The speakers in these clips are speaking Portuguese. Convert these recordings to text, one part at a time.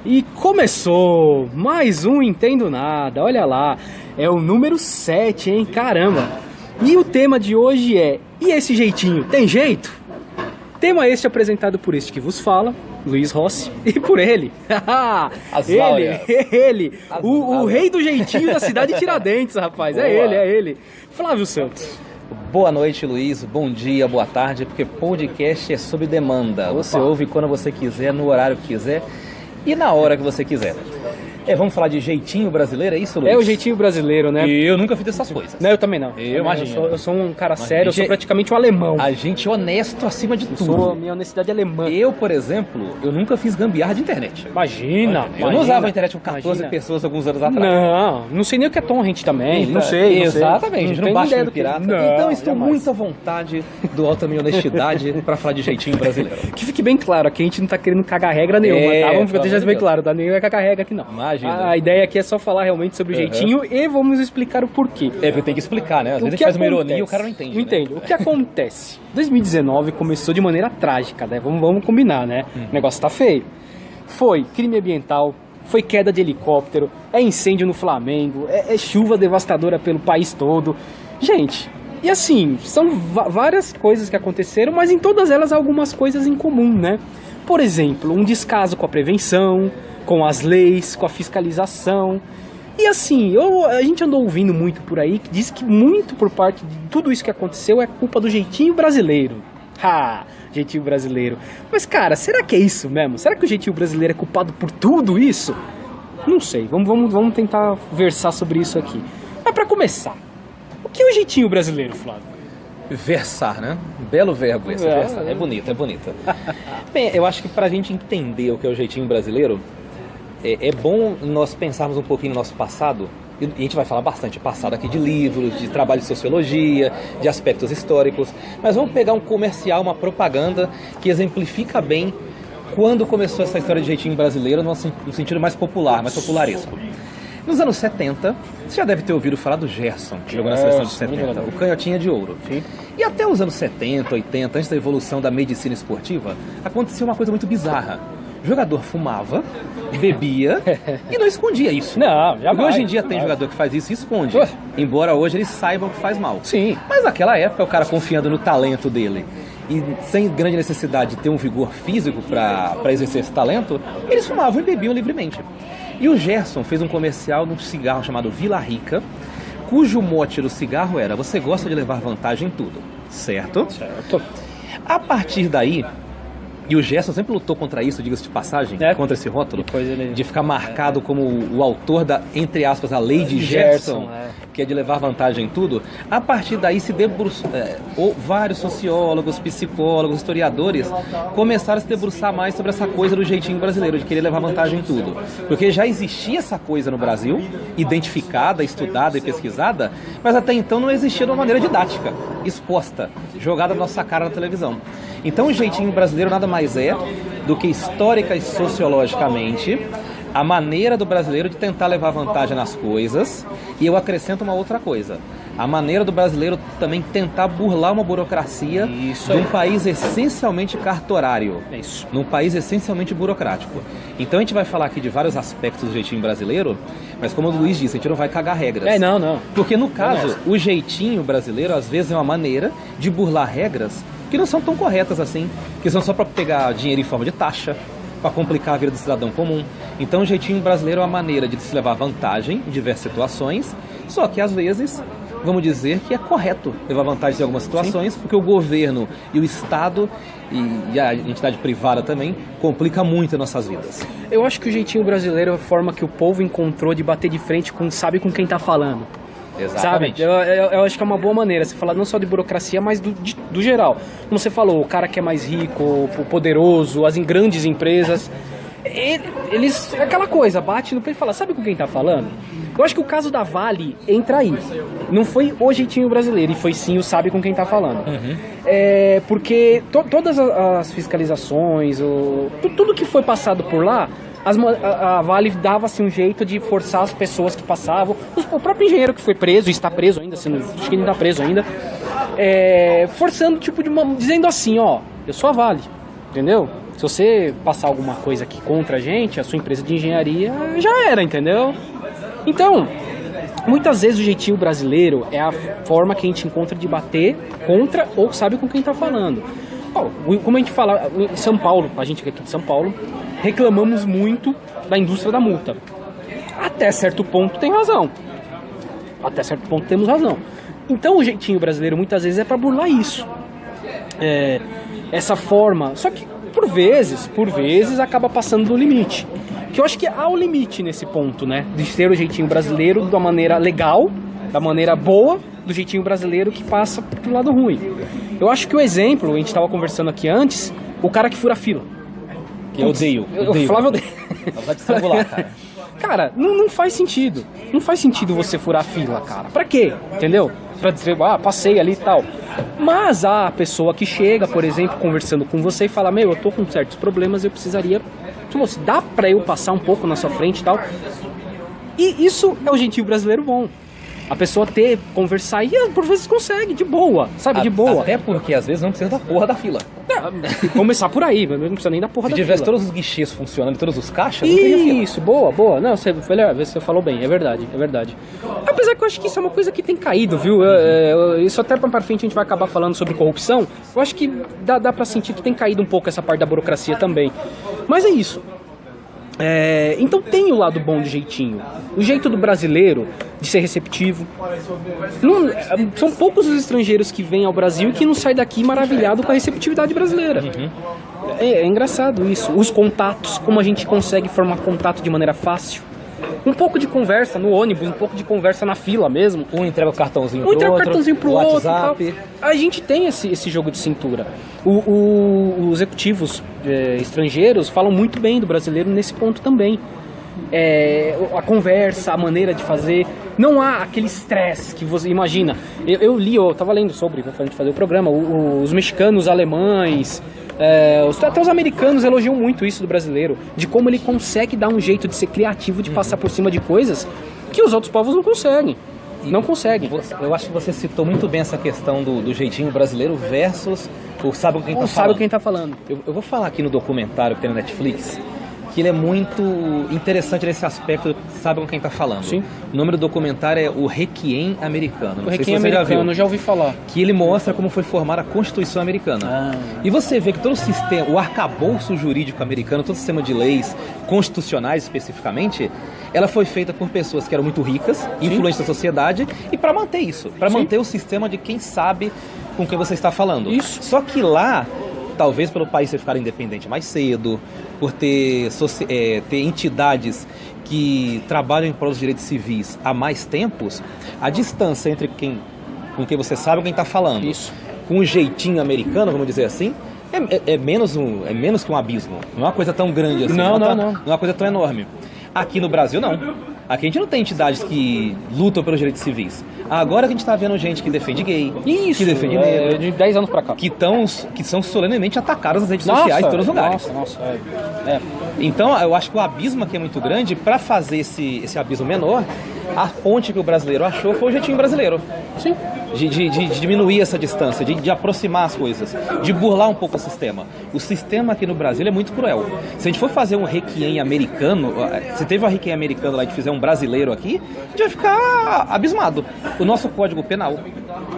E começou mais um Entendo Nada, olha lá, é o número 7, hein, caramba. E o tema de hoje é, e esse jeitinho, tem jeito? Tema este apresentado por este que vos fala, Luiz Rossi, e por ele, o rei do jeitinho da cidade de Tiradentes, rapaz, Boa. é ele, Flávio Santos. Boa noite, Luiz. Bom dia, boa tarde, porque podcast é sob demanda. Opa. Você ouve quando você quiser, no horário que quiser e na hora que você quiser. Vamos falar de jeitinho brasileiro, é isso, Luiz? É o jeitinho brasileiro, né? E eu nunca fiz essas coisas. Não, eu também não. Imagino. Eu sou um cara sério, eu sou praticamente um alemão. A gente honesto acima de tudo. Sou a minha honestidade alemã. Eu, por exemplo, eu nunca fiz gambiarra de internet. Imagina. Eu não usava a internet com 14 pessoas alguns anos atrás. Não sei nem o que é torrent também. Não sei. Exatamente, não baixa no pirata. Não, então estou jamais. muito à vontade do alta minha honestidade para falar de jeitinho brasileiro. Que fique bem claro, aqui a gente não tá querendo cagar regra nenhuma, tá? Vamos deixar isso bem claro, tá? Nem vai cagar regra aqui não. Imagina. A ideia aqui é só falar realmente sobre o jeitinho e vamos explicar o porquê. Porque tem que explicar, né? Às vezes a gente faz uma ironia e o cara não entende. Não entende. O que acontece? 2019 começou de maneira trágica, né? Vamos combinar, né? O negócio tá feio. Foi crime ambiental, foi queda de helicóptero, é incêndio no Flamengo, é chuva devastadora pelo país todo. Gente, e assim, são várias coisas que aconteceram, mas em todas elas há algumas coisas em comum, né? Por exemplo, um descaso com a prevenção, com as leis, com a fiscalização. E assim, a gente andou ouvindo muito por aí que diz que muito por parte de tudo isso que aconteceu é culpa do jeitinho brasileiro. Jeitinho brasileiro. Mas cara, será que é isso mesmo? Será que o jeitinho brasileiro é culpado por tudo isso? Não sei, vamos tentar versar sobre isso aqui. Mas pra começar, o que é o jeitinho brasileiro, Flávio? Versar, né? Belo verbo esse, versar. É bonito. Bem, eu acho que pra gente entender o que é o jeitinho brasileiro, é bom nós pensarmos um pouquinho no nosso passado, e a gente vai falar bastante passado aqui de livros, de trabalho de sociologia, de aspectos históricos, mas vamos pegar um comercial, uma propaganda que exemplifica bem quando começou essa história de jeitinho brasileiro no sentido mais popular, mais popularesco. Nos anos 70, você já deve ter ouvido falar do Gerson, que jogou na seleção de 70, o canhotinha de ouro. Sim. E até os anos 70, 80, antes da evolução da medicina esportiva, aconteceu uma coisa muito bizarra. O jogador fumava, bebia e não escondia isso. Não, jamais. Porque hoje em dia tem jogador que faz isso e esconde. Embora hoje eles saibam que faz mal. Sim. Mas naquela época, o cara confiando no talento dele e sem grande necessidade de ter um vigor físico para exercer esse talento, eles fumavam e bebiam livremente. E o Gerson fez um comercial de um cigarro chamado Vila Rica, cujo mote do cigarro era: você gosta de levar vantagem em tudo, certo? Certo. A partir daí, e o Gerson sempre lutou contra isso, diga-se de passagem, contra esse rótulo, de ficar marcado como o autor da, entre aspas, a lei de Gerson, que é de levar vantagem em tudo. A partir daí se debruçou, vários sociólogos, psicólogos, historiadores começaram a se debruçar mais sobre essa coisa do jeitinho brasileiro, de querer levar vantagem em tudo. Porque já existia essa coisa no Brasil, identificada, estudada e pesquisada, mas até então não existia de uma maneira didática, exposta, jogada na nossa cara na televisão. Então o jeitinho brasileiro nada mais é do que histórica e sociologicamente a maneira do brasileiro de tentar levar vantagem nas coisas. E eu acrescento uma outra coisa: a maneira do brasileiro também tentar burlar uma burocracia de um país essencialmente cartorário, num país essencialmente burocrático. Então a gente vai falar aqui de vários aspectos do jeitinho brasileiro, mas como o Luiz disse, a gente não vai cagar regras. Não. Porque no caso, o jeitinho brasileiro às vezes é uma maneira de burlar regras que não são tão corretas assim, que são só para pegar dinheiro em forma de taxa, para complicar a vida do cidadão comum. Então o jeitinho brasileiro é uma maneira de se levar vantagem em diversas situações, só que às vezes, vamos dizer que é correto levar vantagem em algumas situações, porque o governo e o Estado e a entidade privada também complica muito as nossas vidas. Eu acho que o jeitinho brasileiro é a forma que o povo encontrou de bater de frente com sabe com quem tá falando. Exatamente. Sabe? Eu acho que é uma boa maneira você falar não só de burocracia, mas do geral. Como você falou, o cara que é mais rico, o poderoso, as grandes empresas, eles, aquela coisa, bate no peito e fala, sabe com quem tá falando? Eu acho que o caso da Vale entra aí. Não foi o jeitinho brasileiro, e foi sim o sabe com quem tá falando. Porque todas as fiscalizações, tudo que foi passado por lá, a Vale dava-se um jeito de forçar as pessoas que passavam. O próprio engenheiro que foi preso, e está preso ainda, acho que ele não está preso ainda, forçando, tipo, dizendo assim, ó, eu sou a Vale. entendeu? Se você passar alguma coisa aqui contra a gente, a sua empresa de engenharia já era, entendeu? Então, muitas vezes o jeitinho brasileiro é a forma que a gente encontra de bater contra ou sabe com quem tá falando. Como a gente fala, em São Paulo, a gente aqui de São Paulo, reclamamos muito da indústria da multa. Até certo ponto tem razão. Até certo ponto temos razão. Então o jeitinho brasileiro muitas vezes é para burlar isso. Essa forma, só que por vezes acaba passando do limite. Que eu acho que há o limite nesse ponto, né? De ser o jeitinho brasileiro da maneira legal, da maneira boa, do jeitinho brasileiro que passa pro lado ruim. Eu acho que o exemplo, a gente estava conversando aqui antes, o cara que fura fila. Que eu odeio. Flávio odeia. Vai te estrangular, cara. Cara, não faz sentido. Não faz sentido você furar a fila, cara. Pra quê? Entendeu? Pra dizer, passei ali e tal. Mas a pessoa que chega, por exemplo, conversando com você e fala, eu tô com certos problemas, eu precisaria... dá pra eu passar um pouco na sua frente e tal. E isso é o jeitinho brasileiro bom. A pessoa conversar e por vezes consegue, de boa, sabe? De boa. Até porque às vezes não precisa da porra da fila. Começar por aí, não precisa nem da porra da fila. Se tivesse todos os guichês funcionando, todos os caixas, não teria fila. Isso, boa. Não, você falou bem, é verdade. Apesar que eu acho que isso é uma coisa que tem caído, viu? Isso até pra frente a gente vai acabar falando sobre corrupção. Eu acho que dá pra sentir que tem caído um pouco essa parte da burocracia também. Mas é isso. Então tem o lado bom do jeitinho. O jeito do brasileiro de ser receptivo. São poucos os estrangeiros que vêm ao Brasil que não saem daqui maravilhado com a receptividade brasileira. É engraçado isso. Os contatos, como a gente consegue formar contato de maneira fácil. Um pouco de conversa no ônibus, um pouco de conversa na fila mesmo. Um entrega o cartãozinho pro outro, WhatsApp. A gente tem esse jogo de cintura. Os executivos estrangeiros falam muito bem do brasileiro nesse ponto também. A conversa, a maneira de fazer. Não há aquele estresse que você imagina. Eu tava lendo sobre, pra gente fazer o programa, os mexicanos, os alemães, até os americanos elogiam muito isso do brasileiro, de como ele consegue dar um jeito de ser criativo, de passar por cima de coisas que os outros povos não conseguem. Não conseguem. Eu acho que você citou muito bem essa questão do jeitinho brasileiro versus o sabe quem tá falando. Sabe quem tá falando. Eu vou falar aqui no documentário que tem na Netflix, que ele é muito interessante nesse aspecto, sabe com quem tá falando. Sim. O nome do documentário é O Requiem Americano. O Requiem Americano, já ouvi falar. Que ele mostra como foi formada a Constituição Americana. E você vê que todo o sistema, o arcabouço jurídico americano, todo o sistema de leis constitucionais especificamente, ela foi feita por pessoas que eram muito ricas, influentes da sociedade, e para manter isso, para manter o sistema de quem sabe com quem você está falando. Isso. Só que lá, talvez pelo país ficar independente mais cedo, por ter entidades que trabalham em prol dos direitos civis há mais tempos, a distância entre com quem você sabe quem está falando, com um jeitinho americano, vamos dizer assim, é menos que um abismo. Não é uma coisa tão grande assim. Não é uma coisa tão enorme. Aqui no Brasil, não. Aqui a gente não tem entidades que lutam pelos direitos civis. Agora que a gente tá vendo gente que defende gay, que defende negro, de 10 anos pra cá, que são solenemente atacadas nas redes sociais em todos os lugares. Então, eu acho que o abismo aqui é muito grande. Para fazer esse abismo menor, a ponte que o brasileiro achou foi o jeitinho brasileiro. Sim. De diminuir essa distância, de aproximar as coisas, de burlar um pouco o sistema. O sistema aqui no Brasil é muito cruel. Se a gente for fazer um requiem americano, se teve um requiem americano lá e fizer um brasileiro aqui, a gente vai ficar abismado. O nosso Código Penal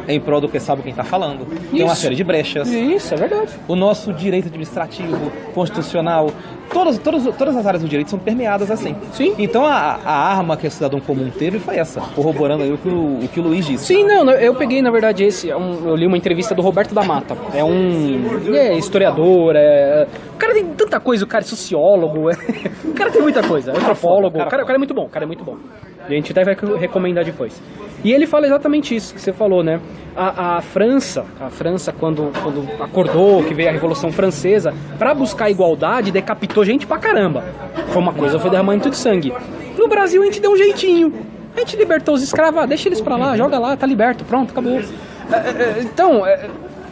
é em prol do que sabe quem está falando. Tem uma série de brechas. Isso, é verdade. O nosso direito administrativo, constitucional, todas as áreas do direito são permeadas assim. Sim. Então a arma que o cidadão comum teve foi essa, corroborando aí o que o Luiz disse. Sim, eu peguei, na verdade, eu li uma entrevista do Roberto da Mata. Ele é historiador, o cara tem tanta coisa, o cara é sociólogo, o cara tem muita coisa, antropólogo, o cara é muito bom, E a gente até vai recomendar depois. E ele fala exatamente isso que você falou, né? A França, quando acordou, que veio a Revolução Francesa, pra buscar a igualdade, decapitou gente pra caramba. Foi derramamento de sangue. No Brasil a gente deu um jeitinho. A gente libertou os escravos, deixa eles pra lá, joga lá, tá liberto, pronto, acabou. Então,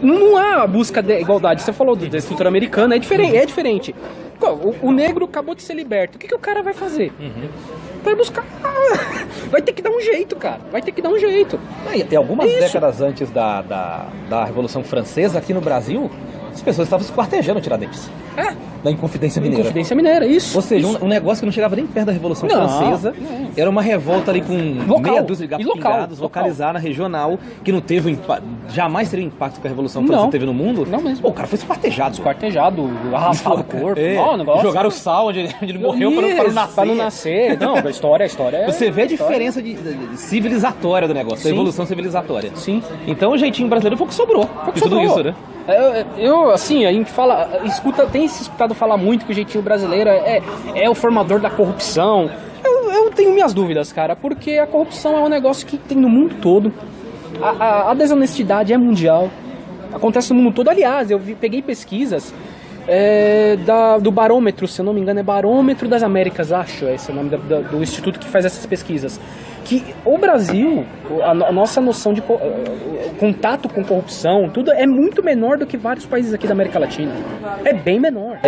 não há a busca da igualdade. Você falou da estrutura americana, é diferente. O negro acabou de ser liberto, o que o cara vai fazer? Vai buscar... Vai ter que dar um jeito, cara. E algumas décadas antes da Revolução Francesa, aqui no Brasil, as pessoas estavam se quartejando Tiradentes. Da Inconfidência Mineira. Inconfidência Mineira, isso. Ou seja, um negócio que não chegava nem perto da Revolução Francesa. Não. Era uma revolta ali com meia dúzia de gatos pingados, localizada, regional, que não teve jamais teria o impacto que a Revolução Francesa teve no mundo. Não mesmo. Pô, o cara foi esquartejado. Esquartejado, arrastado o corpo. Jogaram sal onde ele morreu para não nascer. Não, a história é... Você vê a diferença de civilizatória do negócio, da evolução civilizatória. Sim. Então o jeitinho brasileiro foi o que sobrou. Tudo isso, né? Assim, a gente tem se escutado falar muito que o jeitinho brasileiro é o formador da corrupção. Eu tenho minhas dúvidas, cara, porque a corrupção é um negócio que tem no mundo todo. A desonestidade é mundial. Acontece no mundo todo. Aliás, peguei pesquisas do barômetro, se eu não me engano, é Barômetro das Américas, acho, esse é o nome do instituto que faz essas pesquisas. Que o Brasil, a nossa noção de contato com corrupção, tudo é muito menor do que vários países aqui da América Latina. É bem menor.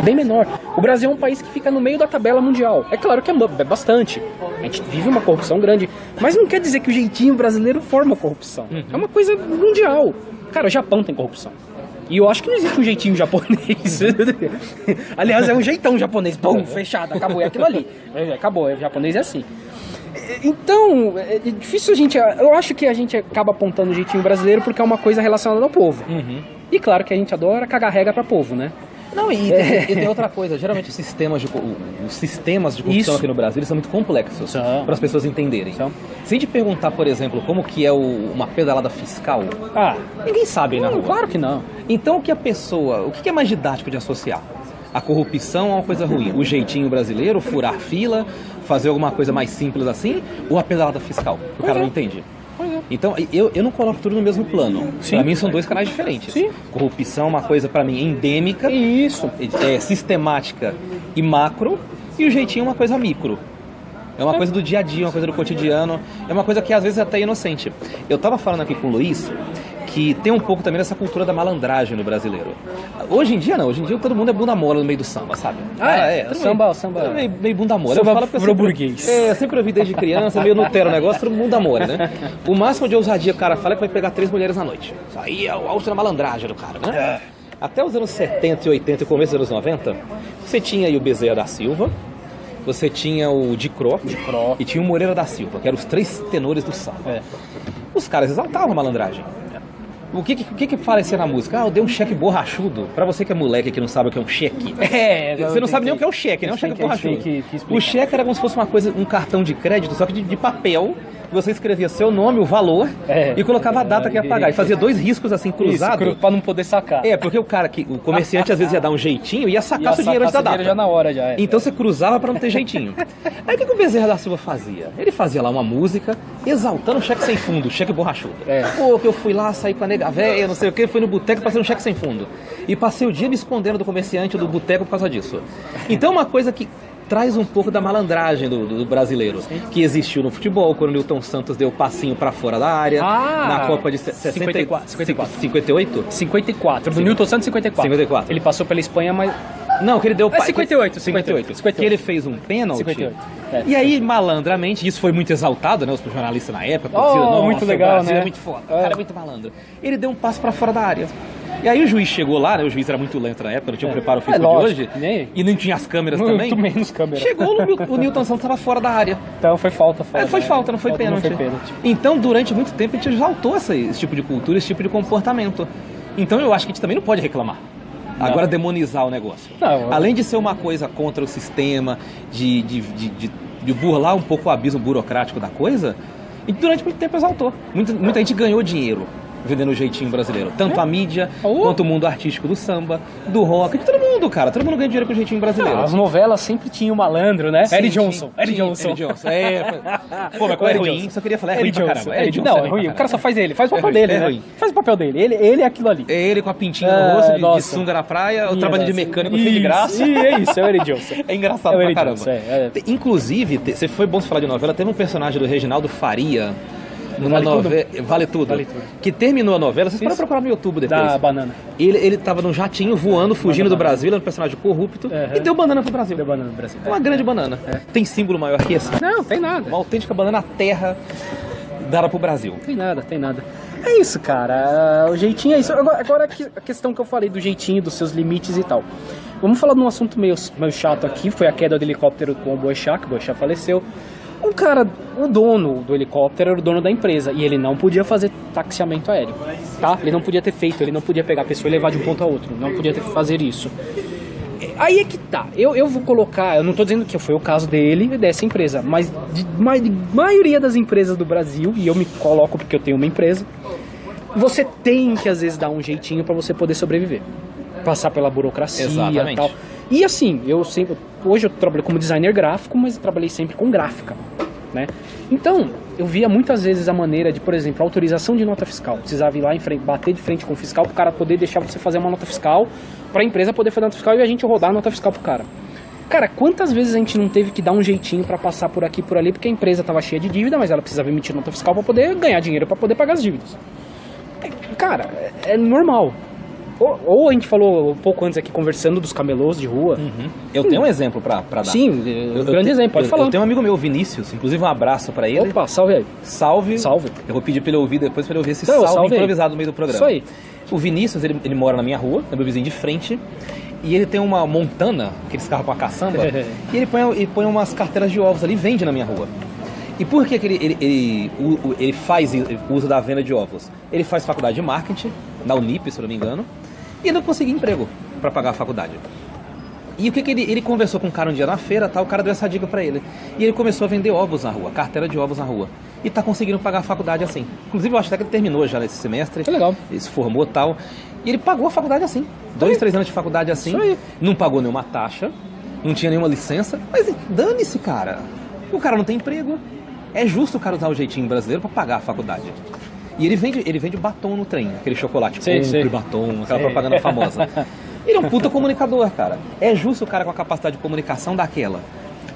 O Brasil é um país que fica no meio da tabela mundial. É claro que é bastante. A gente vive uma corrupção grande, mas não quer dizer que o jeitinho brasileiro forma corrupção. É uma coisa mundial. Cara, o Japão tem corrupção. E eu acho que não existe um jeitinho japonês. Aliás, é um jeitão japonês. Bom, fechado, acabou. É aquilo ali. Acabou, o japonês é assim. Então, é difícil eu acho que a gente acaba apontando o jeitinho brasileiro porque é uma coisa relacionada ao povo. E claro que a gente adora cagar regra pra povo, né? Não, e tem outra coisa. Geralmente os sistemas de corrupção aqui no Brasil eles são muito complexos para as pessoas entenderem. Se a gente perguntar, por exemplo, como que é uma pedalada fiscal, ninguém sabe aí na rua. Claro que não. Então o que é mais didático de associar? A corrupção é uma coisa ruim. O jeitinho brasileiro, furar fila, fazer alguma coisa mais simples assim, ou a pedalada fiscal? O cara não entende. Então, eu não coloco tudo no mesmo plano. Para mim são dois canais diferentes. Corrupção é uma coisa, para mim, endêmica, sistemática e macro, e o jeitinho é uma coisa micro. É uma coisa do dia a dia, uma coisa do cotidiano, é uma coisa que às vezes é até inocente. Eu tava falando aqui com o Luiz que tem um pouco também dessa cultura da malandragem no brasileiro. Hoje em dia não, hoje em dia todo mundo é bunda mole no meio do samba, sabe? Samba. Meio bunda mole. Samba burguês. Eu sempre ouvi desde criança, meio Nutella o negócio, todo mundo bunda mole, né? O máximo de ousadia que o cara fala é que vai pegar 3 mulheres na noite. Isso aí é o auge da malandragem do cara, né? Até os anos 70 e 80 e começo dos anos 90, você tinha aí o Bezerra da Silva, você tinha o Dicró e tinha o Moreira da Silva, que eram os 3 tenores do samba. Os caras exaltavam a malandragem. O que parecia na música? Eu dei um cheque borrachudo. Pra você que é moleque que não sabe o que é um cheque. Você não sabe nem o que é o cheque, né? Um cheque borrachudo. O cheque era como se fosse uma coisa, um cartão de crédito, só que de papel. Você escrevia seu nome, o valor, e colocava a data que ia pagar. E fazia 2 riscos assim, cruzados. Pra não poder sacar. Porque o comerciante às vezes ia dar um jeitinho e ia sacar seu dinheiro antes da data. Já na hora, já. Então você cruzava pra não ter jeitinho. Aí o que o Bezerra da Silva fazia? Ele fazia lá uma música exaltando o cheque sem fundo, o cheque borrachudo. Pô, que eu fui lá, saí com a nega véia, não sei o que, fui no boteco, passei um cheque sem fundo. E passei o dia me escondendo do comerciante do boteco por causa disso. Então uma coisa que traz um pouco da malandragem do brasileiro, que existiu no futebol, quando o Newton Santos deu o passinho pra fora da área, na Copa de 58? 54, do Newton Santos 54. Ele passou pela Espanha, mas... Não, que ele deu... 58. Que ele fez um pênalti. 58. E aí, malandramente, isso foi muito exaltado, né? Os jornalistas na época, muito legal, né? É muito foda, o cara é muito malandro. Ele deu um passo pra fora da área. E aí o juiz chegou lá, né? O juiz era muito lento na época, não tinha o preparo físico de hoje. E nem tinha as câmeras também. Muito menos câmeras. Chegou, o Newton Santos estava fora da área. Então foi falta. Foi falta, não foi pênalti. Então, durante muito tempo, a gente exaltou esse tipo de cultura, esse tipo de comportamento. Então eu acho que a gente também não pode reclamar. Agora demonizar o negócio. Além de ser uma coisa contra o sistema, de burlar um pouco o abismo burocrático da coisa, e durante muito tempo exaltou. Muita gente ganhou dinheiro vendendo o jeitinho brasileiro. Tanto a mídia, quanto o mundo artístico do samba, do rock, de todo mundo, cara. Todo mundo ganha dinheiro com o jeitinho brasileiro. As novelas sempre tinham malandro, né? Eddie Johnson. Pô, mas é ruim, só queria falar, é ruim pra caramba. Não, é ruim, o cara só faz ele, faz o papel dele, né? Faz o papel dele, ele é aquilo ali. É ele com a pintinha no rosto, de sunga na praia, eu trabalho de mecânico cheio de graça. É isso, é o Eddie Johnson. É engraçado pra caramba. Inclusive, foi bom você falar de novela, teve um personagem do Reginaldo Faria, numa novela, Vale Tudo, que terminou a novela, vocês podem procurar no YouTube depois. Da banana. Ele tava num jatinho voando, fugindo do Brasil, era um personagem corrupto, e deu banana pro Brasil. Uma grande banana. Tem símbolo maior que esse? Não, tem nada. Uma autêntica banana terra, dada pro Brasil. Tem nada. É isso, cara. O jeitinho é isso. Agora a questão que eu falei do jeitinho, dos seus limites e tal. Vamos falar de um assunto meio chato aqui. Foi a queda do helicóptero com o Boechat, que o Boechat faleceu. O dono do helicóptero era o dono da empresa. E ele não podia fazer taxiamento aéreo, tá? Ele não podia ter feito, ele não podia pegar a pessoa e levar de um ponto a outro. Não podia fazer isso. Aí é que tá, eu vou colocar, eu não tô dizendo que foi o caso dele e dessa empresa, mas de maioria das empresas do Brasil, e eu me coloco porque eu tenho uma empresa, você tem que às vezes dar um jeitinho pra você poder sobreviver, passar pela burocracia e tal. E assim, hoje eu trabalho como designer gráfico, mas eu trabalhei sempre com gráfica, né? Então, eu via muitas vezes a maneira de, por exemplo, autorização de nota fiscal. Precisava ir lá em frente, bater de frente com o fiscal para o cara poder deixar você fazer uma nota fiscal, para a empresa poder fazer a nota fiscal e a gente rodar a nota fiscal pro cara. Cara, quantas vezes a gente não teve que dar um jeitinho para passar por aqui e por ali, porque a empresa estava cheia de dívida, mas ela precisava emitir nota fiscal para poder ganhar dinheiro, para poder pagar as dívidas. Cara, é normal. Ou a gente falou um pouco antes aqui conversando dos camelôs de rua. Eu tenho um exemplo pra dar. Sim, grande exemplo, pode falar. Eu tenho um amigo meu, Vinícius, inclusive um abraço pra ele. Opa, salve aí. Salve. Eu vou pedir pra ele ouvir depois, pra ele ouvir esse então, salve improvisado no meio do programa. Isso aí. O Vinícius, ele mora na minha rua, é meu vizinho de frente, e ele tem uma Montana, aqueles carros com a caçamba, e ele põe umas carteiras de ovos ali e vende na minha rua. E por que ele faz o uso da venda de ovos? Ele faz faculdade de marketing, na Unip, se eu não me engano, e não conseguiu emprego para pagar a faculdade. E o que ele conversou com um cara um dia na feira, tá? O cara deu essa dica para ele. E ele começou a vender ovos na rua, carteira de ovos na rua. E tá conseguindo pagar a faculdade assim. Inclusive eu acho até que ele terminou já nesse semestre. Que legal. Ele se formou e tal. E ele pagou a faculdade assim. 2, 3 anos de faculdade assim. Isso aí. Não pagou nenhuma taxa, não tinha nenhuma licença. Mas dane-se, cara. O cara não tem emprego. É justo o cara usar o jeitinho brasileiro para pagar a faculdade. E ele vende batom no trem, aquele chocolate compre batom, aquela propaganda famosa. Ele é um puta comunicador, cara. É justo o cara com a capacidade de comunicação daquela,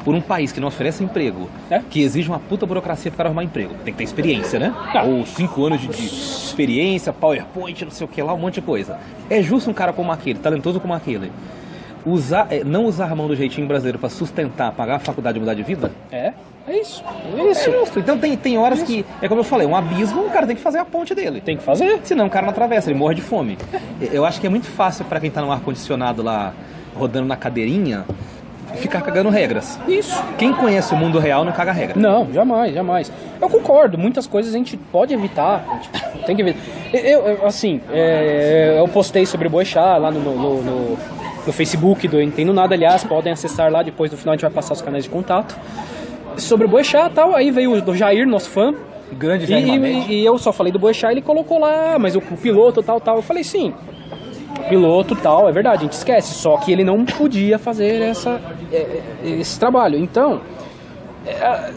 por um país que não oferece emprego, que exige uma puta burocracia para arrumar emprego. Tem que ter experiência, né? Ou 5 anos de experiência, PowerPoint, não sei o que lá, um monte de coisa. É justo um cara como aquele, talentoso como aquele, não usar a mão do jeitinho brasileiro para sustentar, pagar a faculdade e mudar de vida? É isso. É justo. Então tem horas que, é como eu falei, um abismo, o cara tem que fazer a ponte dele. Tem que fazer. Senão o cara não atravessa, ele morre de fome. Eu acho que é muito fácil para quem tá no ar-condicionado lá, rodando na cadeirinha, ficar cagando regras. Isso. Quem conhece o mundo real não caga regra. Não, jamais. Eu concordo, muitas coisas a gente pode evitar, a gente tem que evitar. Eu postei sobre o Boechat lá no Facebook do Entendo Nada, aliás, podem acessar lá, depois no final a gente vai passar os canais de contato. Sobre o Boechat e tal, aí veio o Jair, nosso fã. Grande Jair e eu só falei do Boechat, ele colocou lá, mas o piloto tal. Eu falei, sim, piloto tal, é verdade, a gente esquece. Só que ele não podia fazer esse trabalho. Então,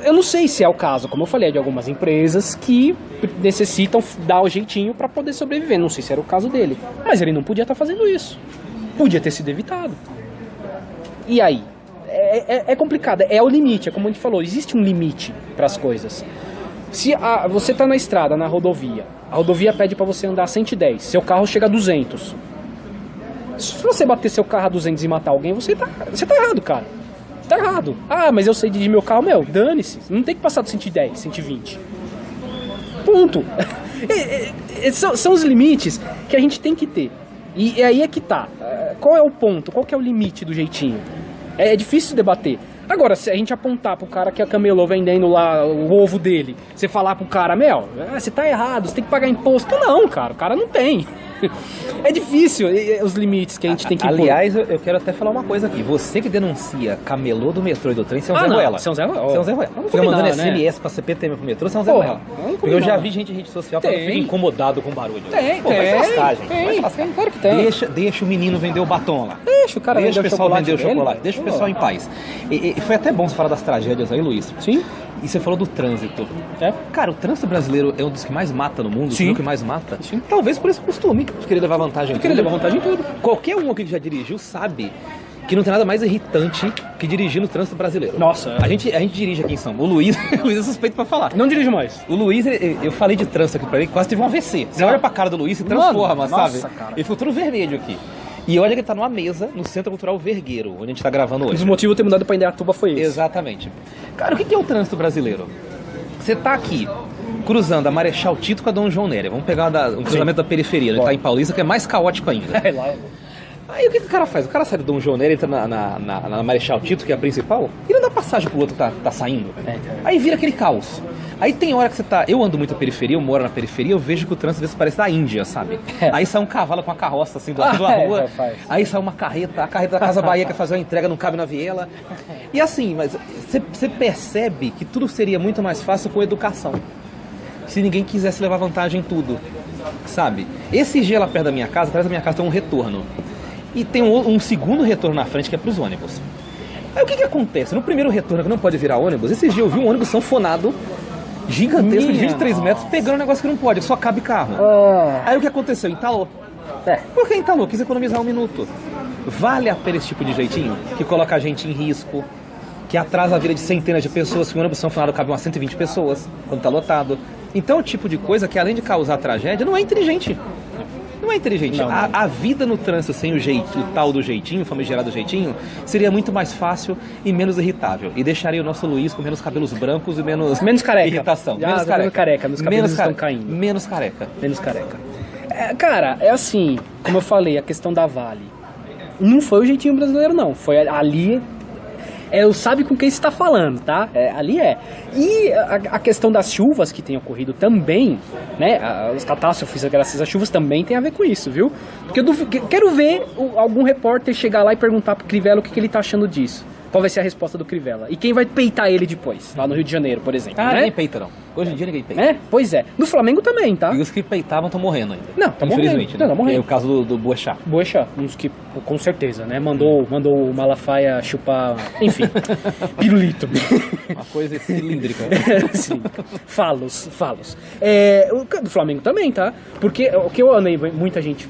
eu não sei se é o caso, como eu falei, de algumas empresas que necessitam dar o jeitinho para poder sobreviver. Não sei se era o caso dele, mas ele não podia estar fazendo isso. Podia ter sido evitado. E aí? É complicado, é o limite, é como a gente falou, existe um limite para as coisas. Se você está na estrada, na rodovia, a rodovia pede para você andar a 110, seu carro chega a 200. Se você bater seu carro a 200 e matar alguém, você tá errado, cara. Tá errado. Ah, mas eu sei dirigir meu carro, dane-se, não tem que passar do 110, 120. Ponto. São os limites que a gente tem que ter. E aí é que tá. Qual é o ponto? Qual que é o limite do jeitinho? É difícil debater. Agora, se a gente apontar pro cara que é camelô vendendo lá o ovo dele, você falar pro cara, você tá errado, você tem que pagar imposto. Não, cara, o cara não tem. É difícil os limites que a gente tem que impor. Aliás, eu quero até falar uma coisa aqui. Você que denuncia camelô do metrô e do trem, você é um Zé Ruela. Você é um Zé Ruela. Fica mandando SMS pra CPTM pro metrô, você é um Zé Ruela. Porque eu já vi gente em rede social falando que fica incomodado com barulho. Tem. Claro que tem. Deixa o menino vender o batom lá. Deixa o cara vender o pessoal vender o chocolate. Deixa o pessoal em paz. E foi até bom você falar das tragédias aí, Luiz. Sim. E você falou do trânsito. Cara, o trânsito brasileiro é um dos que mais mata no mundo. Sim. O que mais mata. Sim. Talvez por esse costume de querer levar vantagem em tudo. Qualquer um aqui que já dirigiu sabe que não tem nada mais irritante que dirigir no trânsito brasileiro. Nossa. A gente dirige aqui em São Paulo. O Luiz é suspeito pra falar. Não dirijo mais. O Luiz, eu falei de trânsito aqui pra ele, quase teve um AVC. Você olha pra cara do Luiz e transforma, sabe? Nossa, cara. Ele ficou todo vermelho aqui. E olha que ele tá numa mesa no Centro Cultural Vergueiro, onde a gente tá gravando hoje. Um dos motivos de eu ter mudado pra Indaiatuba foi esse. Exatamente. Cara, o que é o trânsito brasileiro? Você tá aqui, cruzando a Marechal Tito com a Dom João Néria. Vamos pegar um cruzamento da periferia, ele tá em Paulista, que é mais caótico ainda. Aí o que o cara faz? O cara sai do Dom João Néria, entra na Marechal Tito, que é a principal, e não dá passagem pro outro que tá saindo. Aí vira aquele caos. Aí tem hora que você tá... Eu ando muito na periferia, eu moro na periferia, eu vejo que o trânsito às vezes parece da Índia, sabe? Aí sai um cavalo com uma carroça assim do lado da rua, aí sai uma carreta, a carreta da Casa Bahia quer fazer uma entrega, não cabe na viela. E assim, mas você percebe que tudo seria muito mais fácil com educação. Se ninguém quisesse levar vantagem em tudo, sabe? Esse dia lá perto da minha casa, atrás da minha casa tem um retorno. E tem um segundo retorno na frente que é pros ônibus. Aí o que acontece? No primeiro retorno, que não pode virar ônibus, esse dia eu vi um ônibus sanfonado gigantesco de 23 metros pegando um negócio que não pode, que só cabe carro. Aí o que aconteceu? Entalou. Por que entalou? Quis economizar 1 minuto. Vale a pena esse tipo de jeitinho? Que coloca a gente em risco, que atrasa a vida de centenas de pessoas. Se o ônibus sanfonado cabe umas 120 pessoas, quando tá lotado. Então é o tipo de coisa que além de causar tragédia, não é inteligente. Não é inteligente. A vida no trânsito sem o tal do jeitinho, o famigerado jeitinho, seria muito mais fácil e menos irritável. E deixaria o nosso Luiz com menos cabelos brancos e menos careca. Irritação. Menos careca. Meus cabelos estão caindo. Menos careca. Menos careca. Cara, é assim, como eu falei, a questão da Vale. Não foi o jeitinho brasileiro, não. Foi ali... sabe com quem você está falando, tá? Ali é. E a questão das chuvas que tem ocorrido também, né? As catástrofes graças às chuvas também tem a ver com isso, viu? Porque eu quero ver algum repórter chegar lá e perguntar pro Crivella o que ele tá achando disso. Qual vai ser a resposta do Crivella? E quem vai peitar ele depois, lá no Rio de Janeiro, por exemplo, né? Ninguém peita, não. Hoje em dia ninguém peita. Pois é. No Flamengo também, tá? E os que peitavam estão morrendo ainda. Não, estão infelizmente, morrendo. Né? Não, morrendo. É o caso do Boechat. Boechat, uns que, com certeza, né? Mandou o Malafaia chupar, enfim, pirulito. Uma coisa cilíndrica. Sim. Falos. O do Flamengo também, tá? Porque o que eu andei, muita gente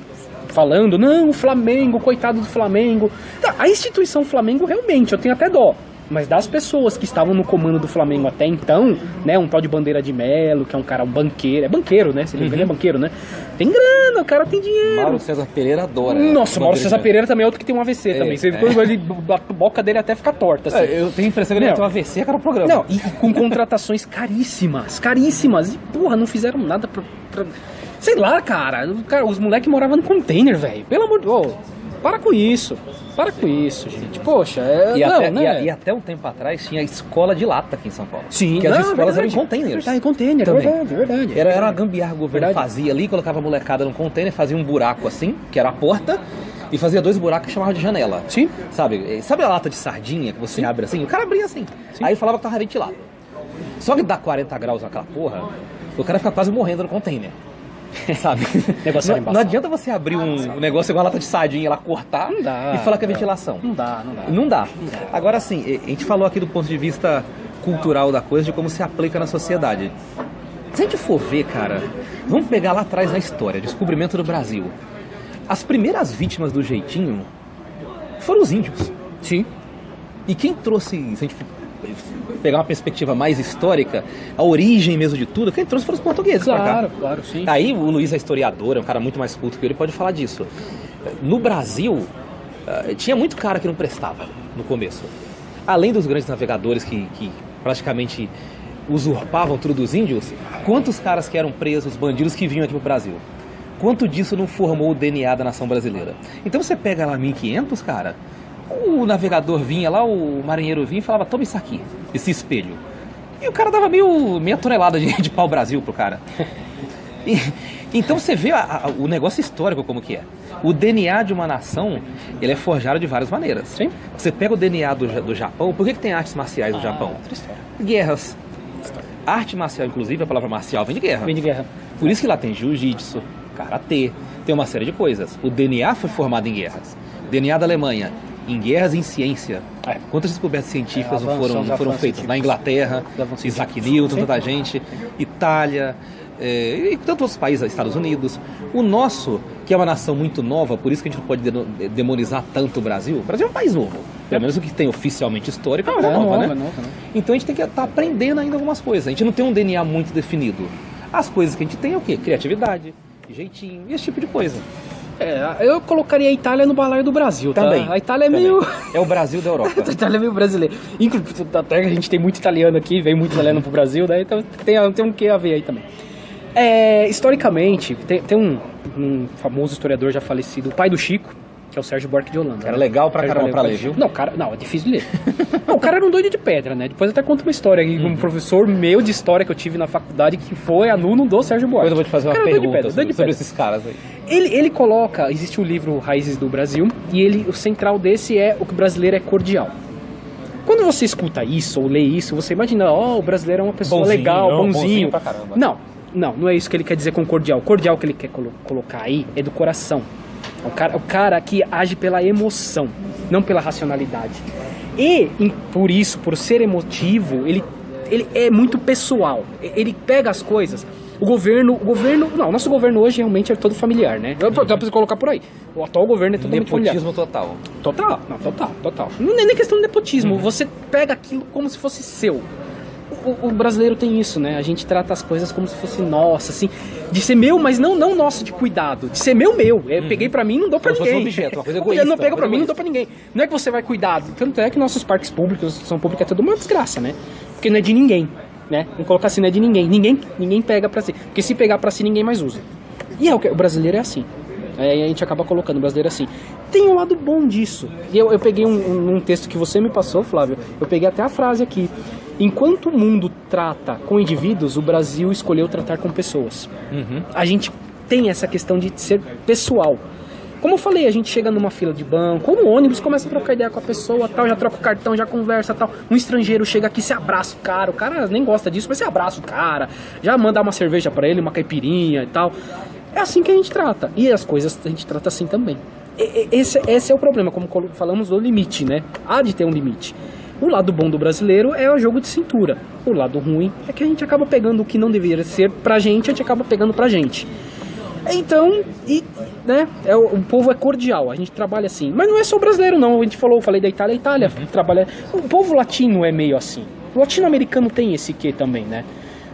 falando, não, o Flamengo, coitado do Flamengo. A instituição Flamengo, realmente, eu tenho até dó. Mas das pessoas que estavam no comando do Flamengo até então, né, um tal de Bandeira de Melo, que é um cara, um banqueiro, é banqueiro, né, ele é banqueiro, né, tem grana, o cara tem dinheiro. Mauro César Pereira adora. Nossa, Mauro César Pereira também é outro que tem um AVC também, você viu ele, a boca dele até fica torta, assim. Eu tenho a impressão que ele tem um AVC, cara, o programa. Não, e com contratações caríssimas, e porra, não fizeram nada pra... Sei lá, cara, os moleques moravam no container, velho, pelo amor de Deus. Para com isso, gente. Poxa, e até um tempo atrás tinha escola de lata aqui em São Paulo. Sim, que as escolas eram em containers. Tá em container, também. Verdade. Era uma gambiarra, o governo fazia ali, colocava a molecada num container, fazia um buraco assim, que era a porta, e fazia 2 buracos que chamava de janela. Sim. Sabe a lata de sardinha que você abre assim? O cara abria assim. Sim. Aí falava que tava ventilado. Só que dá 40 graus naquela porra, o cara fica quase morrendo no container. Sabe? Não adianta você abrir um negócio igual uma lata de sardinha lá, cortar e falar que é ventilação. Não dá. Agora sim, a gente falou aqui do ponto de vista cultural da coisa, de como se aplica na sociedade. Se a gente for ver, cara, vamos pegar lá atrás na história, descobrimento do Brasil. As primeiras vítimas do jeitinho foram os índios. Sim. E quem trouxe, se a gente pegar uma perspectiva mais histórica, a origem mesmo de tudo, quem trouxe foram os portugueses pra cá. Claro, sim. Aí o Luiz é historiador, é um cara muito mais culto que ele, pode falar disso. No Brasil, tinha muito cara que não prestava no começo. Além dos grandes navegadores que praticamente usurpavam tudo dos índios, quantos caras que eram presos, bandidos que vinham aqui pro Brasil? Quanto disso não formou o DNA da nação brasileira? Então você pega lá 1500, cara, o navegador vinha lá, o marinheiro vinha e falava, toma isso aqui, esse espelho. E o cara dava meia tonelada de pau-brasil pro cara. Então você vê o negócio histórico como que é. O DNA de uma nação, ele é forjado de várias maneiras. Sim. Você pega o DNA do Japão, por que tem artes marciais no Japão? Guerras. Arte marcial, inclusive, a palavra marcial vem de guerra. Vem de guerra. Por isso que lá tem jiu-jitsu, karatê, tem uma série de coisas. O DNA foi formado em guerras. DNA da Alemanha, em guerras e em ciência. Quantas descobertas científicas não foram feitas? Na Inglaterra, Isaac Newton, tanta gente, Itália, e tantos outros países, Estados Unidos. O nosso, que é uma nação muito nova, por isso que a gente não pode demonizar tanto o Brasil. O Brasil é um país novo. Pelo menos o que tem oficialmente histórico é uma nova, né? Então a gente tem que estar aprendendo ainda algumas coisas. A gente não tem um DNA muito definido. As coisas que a gente tem é o quê? Criatividade, jeitinho e esse tipo de coisa. Eu colocaria a Itália no balaio do Brasil, tá? Também. A Itália é meio... É o Brasil da Europa. A Itália é meio brasileira. Inclusive, até a gente tem muito italiano aqui, vem muito italiano pro Brasil, daí então tem um que a ver aí também. Historicamente, tem um famoso historiador já falecido, o pai do Chico, que é o Sérgio Buarque de Holanda. Era legal pra caramba pra ler, viu? Não, é difícil de ler. Não, o cara era um doido de pedra, né? Depois eu até conto uma história aqui, um professor meu de história que eu tive na faculdade, que foi aluno do Sérgio Buarque. Depois eu vou te fazer uma pergunta sobre esses caras aí. Ele coloca, existe o livro Raízes do Brasil, e o central desse é o que o brasileiro é cordial. Quando você escuta isso, ou lê isso, você imagina, o brasileiro é uma pessoa bonzinho, legal, bonzinho. Pra caramba. Não é isso que ele quer dizer com cordial. Cordial que ele quer colocar aí é do coração. O cara que age pela emoção, não pela racionalidade. E, por isso, por ser emotivo, ele é muito pessoal. Ele pega as coisas. Nosso governo hoje realmente é todo familiar, né? Eu preciso colocar por aí. O atual governo é totalmente familiar. Nepotismo total. Total. Não é nem questão de nepotismo. Você pega aquilo como se fosse seu. O brasileiro tem isso, né? A gente trata as coisas como se fosse nossa, assim, de ser meu, mas não nosso de cuidado, de ser meu. Peguei pra mim, não dou pra ninguém. Um objeto, uma coisa egoísta, eu não pego pra mim, não dou pra ninguém. Não é que você vai cuidar, tanto é que nossos parques públicos, são públicos, é tudo uma desgraça, né? Porque não é de ninguém, né? Vamos colocar assim, não é de ninguém. Ninguém pega pra si. Porque se pegar pra si, ninguém mais usa. E o brasileiro é assim. Aí a gente acaba colocando o brasileiro assim. Tem um lado bom disso. E eu peguei um texto que você me passou, Flávio. Eu peguei até a frase aqui. Enquanto o mundo trata com indivíduos, o Brasil escolheu tratar com pessoas. A gente tem essa questão de ser pessoal. Como eu falei, a gente chega numa fila de banco, ou no ônibus, começa a trocar ideia com a pessoa, tal, já troca o cartão, já conversa, tal. Um estrangeiro chega aqui, você abraça o cara nem gosta disso, mas você abraça o cara, já manda uma cerveja pra ele, uma caipirinha e tal. É assim que a gente trata. E as coisas a gente trata assim também. Esse é o problema, como falamos do limite, né? Há de ter um limite. O lado bom do brasileiro é o jogo de cintura. O lado ruim é que a gente acaba pegando o que não deveria ser pra gente, a gente acaba pegando pra gente. Então, né, o povo é cordial, a gente trabalha assim. Mas não é só o brasileiro não, falei da Itália, a Itália trabalha... O povo latino é meio assim. O latino-americano tem esse quê também, né?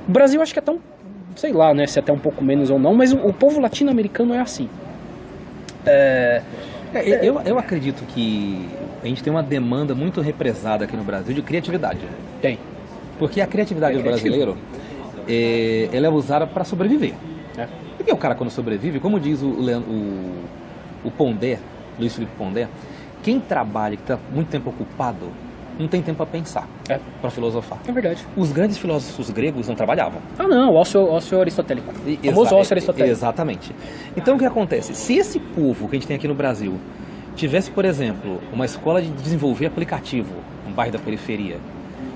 O Brasil acho que é tão... Sei lá, né, se é até um pouco menos ou não, mas o povo latino-americano é assim. Eu acredito que a gente tem uma demanda muito represada aqui no Brasil de criatividade. Tem. Porque a criatividade do brasileiro, ela é usada para sobreviver. Porque o cara, quando sobrevive, como diz o Pondé, Luiz Felipe Pondé, quem trabalha, que está muito tempo ocupado, não tem tempo para pensar, para filosofar. É verdade. Os grandes filósofos gregos não trabalhavam. Não, o ócio aristotélico. O famoso ócio aristotélico. Exatamente. Então o que acontece? Se esse povo que a gente tem aqui no Brasil tivesse, por exemplo, uma escola de desenvolver aplicativo no bairro da periferia,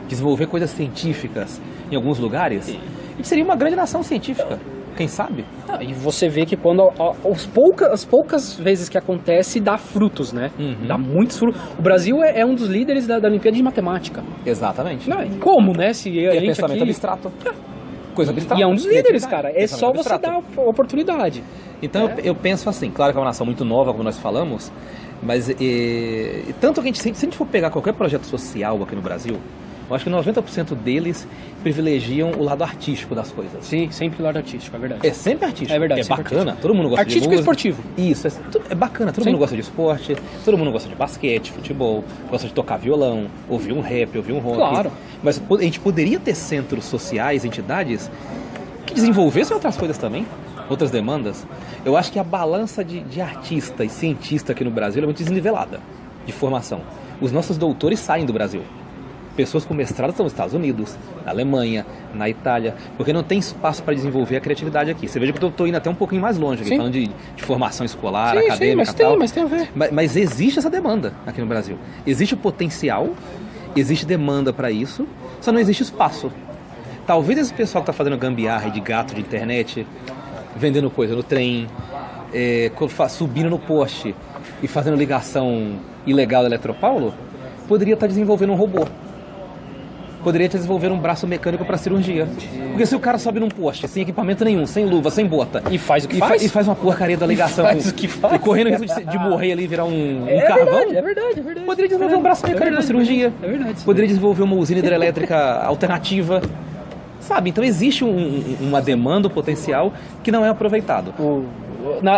desenvolver coisas científicas em alguns lugares, a gente seria uma grande nação científica. Quem sabe? E você vê que quando as poucas vezes que acontece, dá frutos, né? Dá muitos frutos. O Brasil é um dos líderes da Olimpíada de Matemática. Exatamente. Como, né? Se a gente pensamento aqui... abstrato. Coisa abstrata. E é um dos líderes, cara. É só você dar a oportunidade. Então eu penso assim, claro que é uma nação muito nova, como nós falamos, mas tanto que se a gente for pegar qualquer projeto social aqui no Brasil, eu acho que 90% deles privilegiam o lado artístico das coisas. Sim, sempre o lado artístico, é verdade. É sempre artístico. É verdade. É bacana, todo mundo gosta artístico de música. Artístico e esportivo. Isso, é bacana, todo mundo gosta de esporte, todo mundo gosta de basquete, futebol, gosta de tocar violão, ouvir um rap, ouvir um rock. Claro. Mas a gente poderia ter centros sociais, entidades, que desenvolvessem outras coisas também, outras demandas. Eu acho que a balança de artista e cientista aqui no Brasil é muito desnivelada, de formação. Os nossos doutores saem do Brasil. Pessoas com mestrado estão nos Estados Unidos, na Alemanha, na Itália, porque não tem espaço para desenvolver a criatividade aqui. Você veja que eu estou indo até um pouquinho mais longe, aqui, falando de formação escolar, acadêmica e tal. Mas tem a ver. Mas existe essa demanda aqui no Brasil. Existe o potencial, existe demanda para isso, só não existe espaço. Talvez esse pessoal que está fazendo gambiarra de gato de internet, vendendo coisa no trem, subindo no poste e fazendo ligação ilegal da Eletropaulo, poderia estar desenvolvendo um robô. Poderia estar desenvolvendo um braço mecânico para cirurgia. Porque se o cara sobe num poste, sem equipamento nenhum, sem luva, sem bota, e faz o que faz? E faz uma porcaria da ligação. Faz o que faz. E correndo o risco de morrer ali e virar um carvão. É verdade. Poderia desenvolver um braço mecânico para cirurgia. É verdade. Poderia desenvolver uma usina hidrelétrica alternativa. Sabe? Então existe uma demanda, um potencial que não é aproveitado.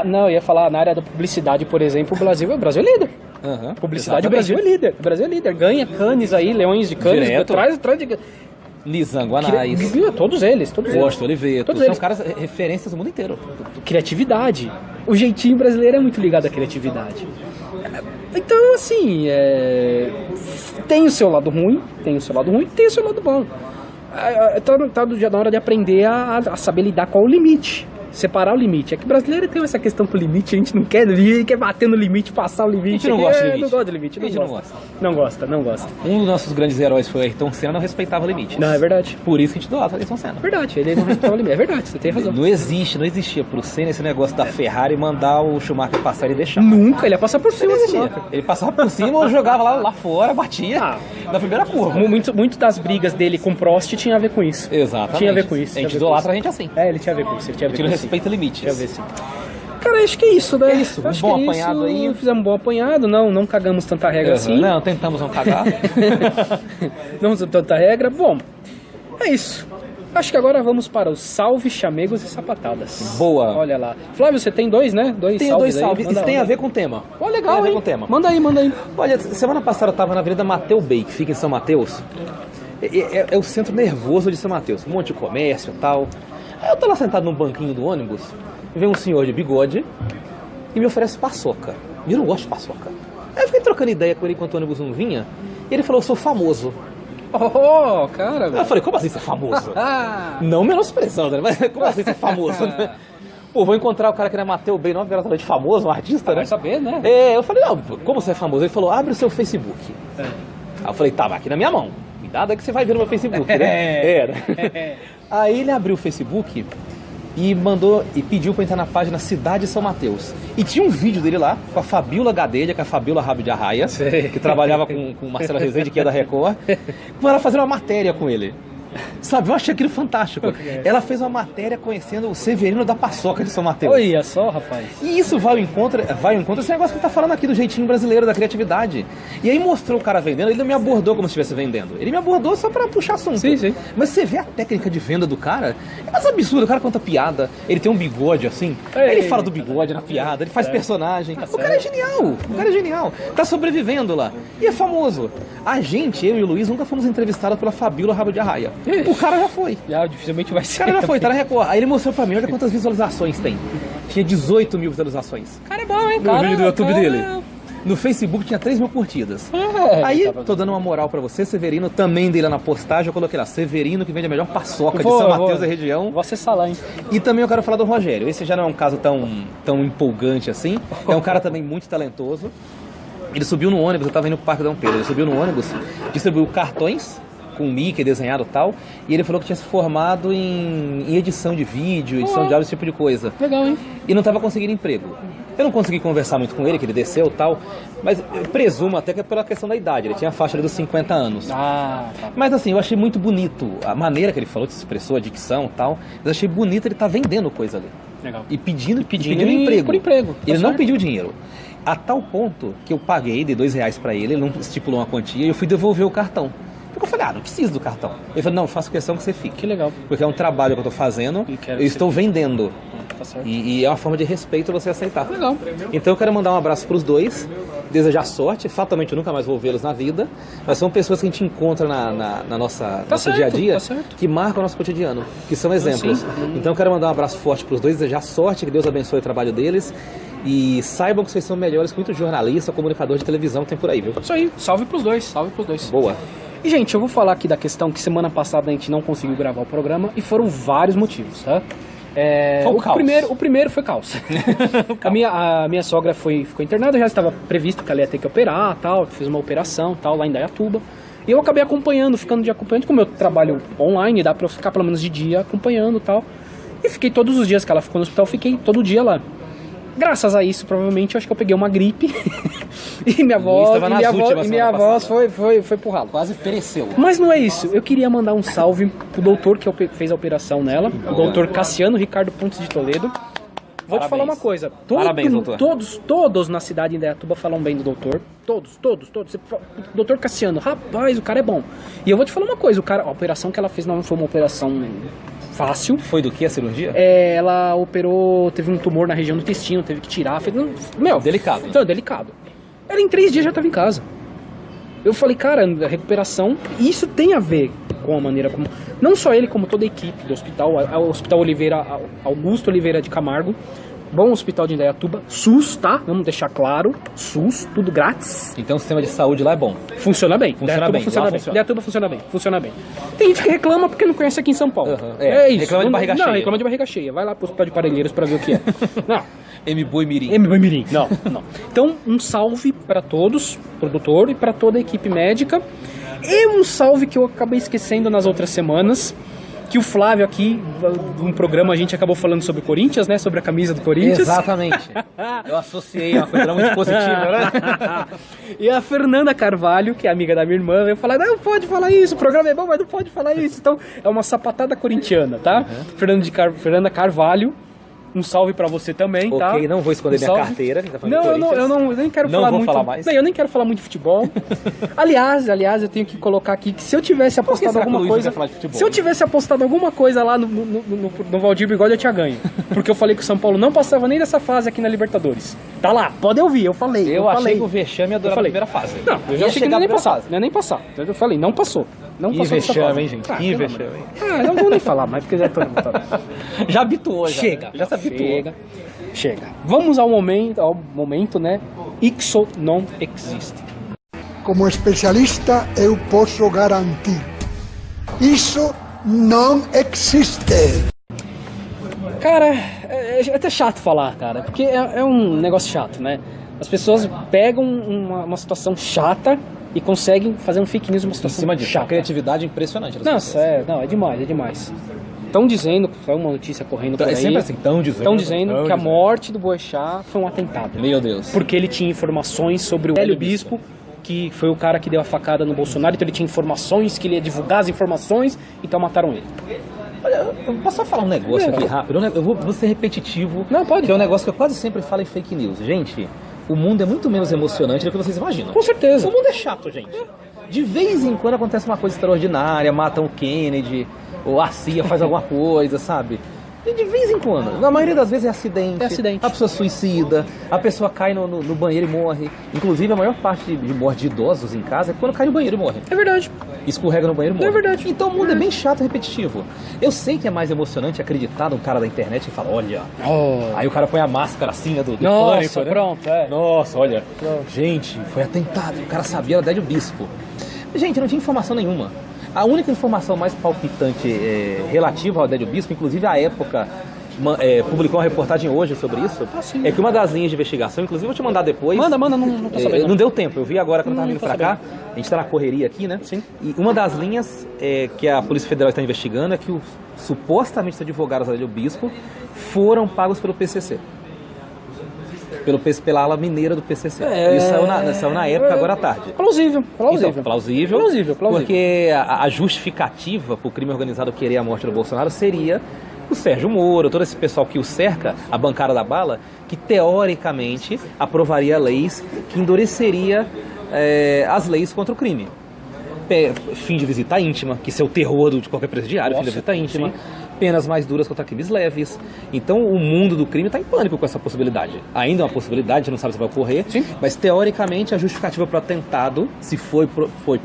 Não, eu ia falar, na área da publicidade, por exemplo, o Brasil é líder. Publicidade, o Brasil é líder. O Brasil é líder. Ganha Cannes aí, Leões de Cannes. Traz de... Nizam, Guanais. Todos eles. Gosto, Oliveto. Todos são caras referências do mundo inteiro. Criatividade. O jeitinho brasileiro é muito ligado à criatividade. Então, assim, tem o seu lado ruim, tem o seu lado bom. Tá na hora de aprender a saber lidar com o limite. Separar o limite. É que o brasileiro tem essa questão com o limite, a gente não quer, quer bater no limite, passar o limite. A gente não gosta de limite. Não gosta de limite. Não gosta. Um dos nossos grandes heróis foi o Ayrton Senna, não respeitava limites. Não, é verdade. Por isso que a gente idolatra o Ayrton Senna. Verdade, ele não respeitava o limite. É verdade, você tem razão. Não existia pro Senna esse negócio da Ferrari mandar o Schumacher passar e deixar. Nunca, ele ia passar por cima. Ele passava por cima ou jogava lá fora, batia na primeira curva. Muito das brigas dele com o Prost tinha a ver com isso. Exatamente. Tinha a ver com isso. A gente idolatra a gente assim. Ele tinha a ver com isso. A gente não respeita limites. Cara, acho que é isso, né? É isso, um bom apanhado aí. Fizemos um bom apanhado, não cagamos tanta regra assim. Não, tentamos não cagar. Não usamos tanta regra. Bom, é isso. Acho que agora vamos para os salves, chamegos e sapatadas. Boa. Olha lá. Flávio, você tem dois, né? Tenho dois salves. Isso tem a ver com o tema. Legal, tem a ver com o tema. Manda aí. Olha, semana passada eu tava na Avenida Mateu Bay, que fica em São Mateus. É o centro nervoso de São Mateus. Um monte de comércio e tal. Aí eu tô lá sentado num banquinho do ônibus, e vem um senhor de bigode e me oferece paçoca. E eu não gosto de paçoca. Aí eu fiquei trocando ideia com ele enquanto o ônibus não vinha, e ele falou, eu sou famoso. Cara. Eu falei, como assim você é famoso? Não menosprezando, né? Mas como assim você é famoso, né? Pô, vou encontrar o cara que era Mateu Bem, 9 horas da noite, famoso, um artista, né? Vai saber, né? Eu falei, não, como você é famoso? Ele falou, abre o seu Facebook. Aí eu falei, tá, aqui na minha mão. Cuidado é que você vai ver no meu Facebook, né? Aí ele abriu o Facebook e pediu pra entrar na página Cidade de São Mateus. E tinha um vídeo dele lá com a Fabiola Gadelha, com a Fabiola Rabo de Arraia, que trabalhava com o Marcelo Rezende, que é da Record, com ela fazendo uma matéria com ele. Sabe, eu achei aquilo fantástico. Ela fez uma matéria conhecendo o Severino da Paçoca de São Mateus. Olha só, rapaz. E isso vai ao encontro esse negócio que ele tá falando aqui do jeitinho brasileiro, da criatividade. E aí mostrou o cara vendendo, ele não me abordou como se estivesse vendendo. Ele me abordou só pra puxar assunto. Sim. Mas você vê a técnica de venda do cara, é mais absurdo. O cara conta piada, ele tem um bigode assim, ele fala do bigode na piada, ele faz personagem. O cara é genial. Tá sobrevivendo lá. E é famoso. Eu e o Luiz nunca fomos entrevistados pela Fabiola Rabo de Arraia. O cara já foi. Dificilmente vai ser. O cara já foi, tá na Record. Aí ele mostrou pra mim, olha quantas visualizações tem. Tinha 18 mil visualizações. O cara é bom, hein, cara? No vídeo do YouTube dele. No Facebook tinha 3 mil curtidas. Aí, tô dando uma moral pra você, Severino, também dei lá na postagem, eu coloquei lá, Severino, que vende a melhor paçoca de São Mateus da região. Vou acessar lá, hein? E também eu quero falar do Rogério. Esse já não é um caso tão empolgante assim. É um cara também muito talentoso. Ele subiu no ônibus, eu tava indo pro Parque Dom Pedro, ele subiu no ônibus, distribuiu cartões com Mickey desenhado e tal, e ele falou que tinha se formado em edição de vídeo, edição de áudio, esse tipo de coisa. Legal, hein? E não estava conseguindo emprego. Eu não consegui conversar muito com ele, que ele desceu e tal, mas eu presumo até que é pela questão da idade, ele tinha a faixa dos 50 anos. Tá. Mas assim, eu achei muito bonito a maneira que ele falou, que se expressou, a dicção e tal, mas eu achei bonito ele estar vendendo coisa ali. Legal. E pedindo emprego. Por emprego. Ele não pediu dinheiro. A tal ponto que eu paguei, dei R$2 para ele não estipulou uma quantia, e eu fui devolver o cartão. Porque eu falei, não preciso do cartão. Ele falou, não, faço questão que você fique. Que legal. Porque é um trabalho que eu tô fazendo, eu estou vendendo. Tá certo. E é uma forma de respeito você aceitar. Legal. Então eu quero mandar um abraço pros dois, desejar sorte, fatalmente eu nunca mais vou vê-los na vida, mas são pessoas que a gente encontra na nossa dia a dia, que marcam o nosso cotidiano, que são exemplos. Então eu quero mandar um abraço forte pros dois, desejar sorte, que Deus abençoe o trabalho deles. E saibam que vocês são melhores que muito jornalista, comunicador de televisão que tem por aí, viu? Isso aí, salve pros dois. Boa. E, gente, eu vou falar aqui da questão que semana passada a gente não conseguiu gravar o programa e foram vários motivos, tá? O primeiro foi caos. A minha sogra ficou internada, já estava previsto que ela ia ter que operar, tal, fez uma operação, tal, lá em Dayatuba. E eu acabei ficando de acompanhante, como eu trabalho online, dá pra eu ficar pelo menos de dia acompanhando, tal. E fiquei todos os dias que ela ficou no hospital, fiquei todo dia lá. Graças a isso, provavelmente, eu acho que eu peguei uma gripe e minha voz foi pro ralo. Quase pereceu. Mas não é isso. Eu queria mandar um salve pro doutor que fez a operação nela, o doutor Cassiano Ricardo Pontes de Toledo. Vou te falar uma coisa. Parabéns, doutor. Todos na cidade de Indaiatuba falam bem do doutor. Todos. Doutor Cassiano, rapaz, o cara é bom. E eu vou te falar uma coisa, a operação que ela fez não foi uma operação fácil. Foi do que a cirurgia? Ela operou, teve um tumor na região do intestino, teve que tirar. Delicado. Então, delicado. Ela em 3 dias já estava em casa. Eu falei, cara, a recuperação, isso tem a ver com a maneira como... Não só ele, como toda a equipe do hospital, o Hospital Oliveira, Augusto Oliveira de Camargo, bom hospital de Indaiatuba, SUS, tá? Vamos deixar claro, SUS, tudo grátis. Então o sistema de saúde lá é bom. Funciona bem. Indaiatuba funciona bem. Tem gente que reclama porque não conhece aqui em São Paulo. É isso. Reclama de barriga cheia. Não, reclama de barriga cheia. Vai lá pro Hospital de Parelheiros pra ver o que é. Não. M-Boi Mirim. Não. Então, um salve para todos, produtor, e para toda a equipe médica. E um salve que eu acabei esquecendo nas outras semanas, que o Flávio aqui, num programa a gente acabou falando sobre o Corinthians, né? Sobre a camisa do Corinthians. Exatamente. Eu associei uma coisa muito positiva, né? E a Fernanda Carvalho, que é amiga da minha irmã, veio falar, não pode falar isso, o programa é bom, mas não pode falar isso. Então, é uma sapatada corintiana, tá? Fernanda Carvalho. Um salve pra você também, tá? Ok, não vou esconder minha carteira. Tá eu nem quero falar muito. Falar mais. Bem, eu nem quero falar muito de futebol. aliás, eu tenho que colocar aqui que se eu tivesse apostado alguma coisa... Se eu tivesse apostado alguma coisa lá no Valdir Bigode, eu tinha ganho. Porque eu falei que o São Paulo não passava nem dessa fase aqui na Libertadores. Tá lá, pode ouvir, eu falei. Eu achei que o vexame ia durar a primeira fase. Não, eu já achei que não ia nem passar. Eu falei, não passou. Não passou dessa fase. Hein, gente? Que vexame. Não vou nem falar mais, porque já tô... Já habituou, Chega. Chega. Vamos ao momento, né? Ixo não existe. Como especialista, eu posso garantir. Isso não existe. Cara, é até chato falar, cara, porque é um negócio chato, né? As pessoas pegam uma situação chata e conseguem fazer um fake news uma situação chata. A criatividade é impressionante. Nossa, é demais. Estão dizendo, foi uma notícia correndo por aí. É sempre assim, estão dizendo que a morte do Boechat foi um atentado. Meu Deus. Porque ele tinha informações sobre o Hélio Bispo, que foi o cara que deu a facada no Bolsonaro, então ele tinha informações, que ele ia divulgar as informações, então mataram ele. Olha, eu posso só falar um negócio aqui rápido? Eu vou ser repetitivo. Não, pode. Que é um negócio que eu quase sempre falo em fake news. Gente, o mundo é muito menos emocionante do que vocês imaginam. Com certeza. O mundo é chato, gente. De vez em quando acontece uma coisa extraordinária, matam o Kennedy, ou a CIA faz alguma coisa, sabe? E de vez em quando. Na maioria das vezes é acidente. A pessoa suicida, a pessoa cai no banheiro e morre. Inclusive, a maior parte de morte de idosos em casa é quando cai no banheiro e morre. É verdade. Escorrega no banheiro e morre. É verdade. Então o mundo é bem chato e repetitivo. Eu sei que é mais emocionante acreditar num cara da internet e falar, olha... Aí o cara põe a máscara assim, né, do pânico, né? Pronto, Nossa, olha. Gente, foi atentado. O cara sabia, era Hélio Bispo. Gente, não tinha informação nenhuma. A única informação mais palpitante relativa ao Hélio Bispo, inclusive a época publicou uma reportagem hoje sobre isso, é que uma das linhas de investigação, inclusive vou te mandar depois. Manda, não tô sabendo. Não deu tempo, eu vi agora quando eu tava vindo pra cá, a gente tá na correria aqui, né? Sim. E uma das linhas que a Polícia Federal está investigando é que supostamente os advogados do Hélio Bispo foram pagos pelo PCC. Pela ala mineira do PCC. Isso saiu na época, agora à tarde. Plausível. Então, plausível. Porque a justificativa para o crime organizado querer a morte do Bolsonaro seria o Sérgio Moro, todo esse pessoal que o cerca, a bancada da bala, que teoricamente aprovaria leis que endureceria as leis contra o crime. Fim de visita íntima, que isso é o terror de qualquer presidiário, fim de visita íntima. Sim. Penas mais duras contra crimes leves. Então o mundo do crime está em pânico com essa possibilidade. Ainda é uma possibilidade, a gente não sabe se vai ocorrer, mas teoricamente a justificativa para o atentado, se foi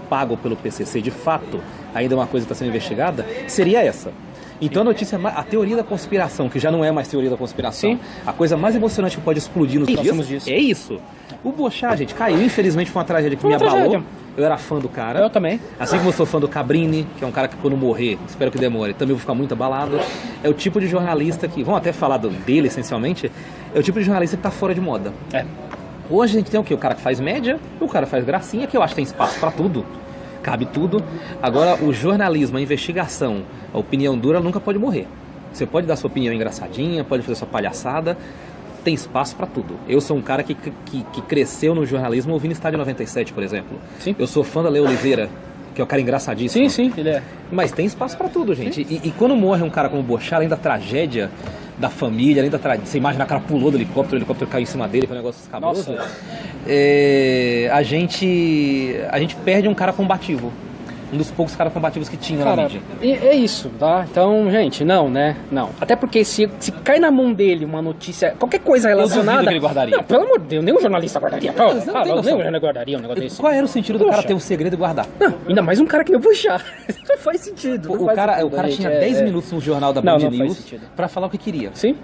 pago pelo PCC de fato, ainda é uma coisa que está sendo investigada, seria essa. Então a notícia, a teoria da conspiração, que já não é mais teoria da conspiração, a coisa mais emocionante que pode explodir nos próximos dias é isso. O Boechat, gente, caiu, infelizmente foi uma tragédia que me abalou. Eu era fã do cara. Eu também. Assim como eu sou fã do Cabrini, que é um cara que quando morrer, espero que demore, também vou ficar muito abalado. É o tipo de jornalista que, vamos até falar dele essencialmente, é o tipo de jornalista que tá fora de moda. Hoje a gente tem o quê? O cara que faz média, o cara que faz gracinha, que eu acho que tem espaço pra tudo. Cabe tudo. Agora, o jornalismo, a investigação, a opinião dura nunca pode morrer. Você pode dar sua opinião engraçadinha, pode fazer sua palhaçada, tem espaço pra tudo. Eu sou um cara que cresceu no jornalismo ouvindo Estádio 97, por exemplo. Sim. Eu sou fã da Léo Oliveira, que é um cara engraçadíssimo. Sim, ele é. Mas tem espaço pra tudo, gente. E quando morre um cara como o Boechat, além da tragédia, da família, além da tradição. Você imagina, o cara pulou do helicóptero, o helicóptero caiu em cima dele, foi um negócio escabroso. A gente perde um cara combativo. Um dos poucos caras combativos que tinha na mídia. É isso, tá? Então, gente, não, né? Não. Até porque se cai na mão dele uma notícia, qualquer coisa relacionada... Que ele guardaria. Não, pelo amor de Deus, nenhum jornalista guardaria. Nem eu guardaria um negócio desse. Qual era o sentido do cara ter um segredo e guardar? Não, ainda mais um cara que eu puxar. Não faz sentido. O cara tinha 10 minutos no jornal da Band News pra falar o que queria. Sim.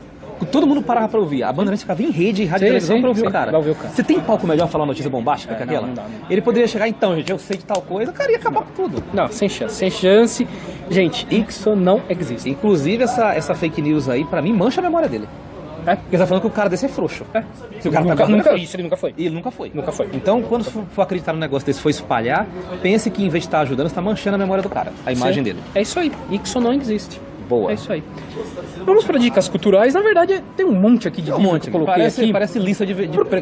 Todo mundo parava pra ouvir. A Bandeirantes ficava em rede, rádio e televisão pra ouvir o cara. Você tem palco melhor falar notícia bombástica que aquela? Não. Ele poderia chegar, então, gente, eu sei de tal coisa, o cara ia acabar com tudo. Não, sem chance. Sem chance. Gente, isso não existe. Inclusive, essa fake news aí, pra mim, mancha a memória dele. Porque você tá falando que o cara desse é frouxo. Se o cara ele nunca foi. E ele nunca foi. Nunca foi. Então, quando for acreditar no negócio desse, for espalhar, pense que em vez de estar ajudando, você tá manchando a memória do cara, a imagem dele. É isso aí. Isso não existe. Boa. É isso aí. Vamos para dicas culturais. Na verdade, tem um monte aqui de livro que eu coloquei aqui. Parece lista de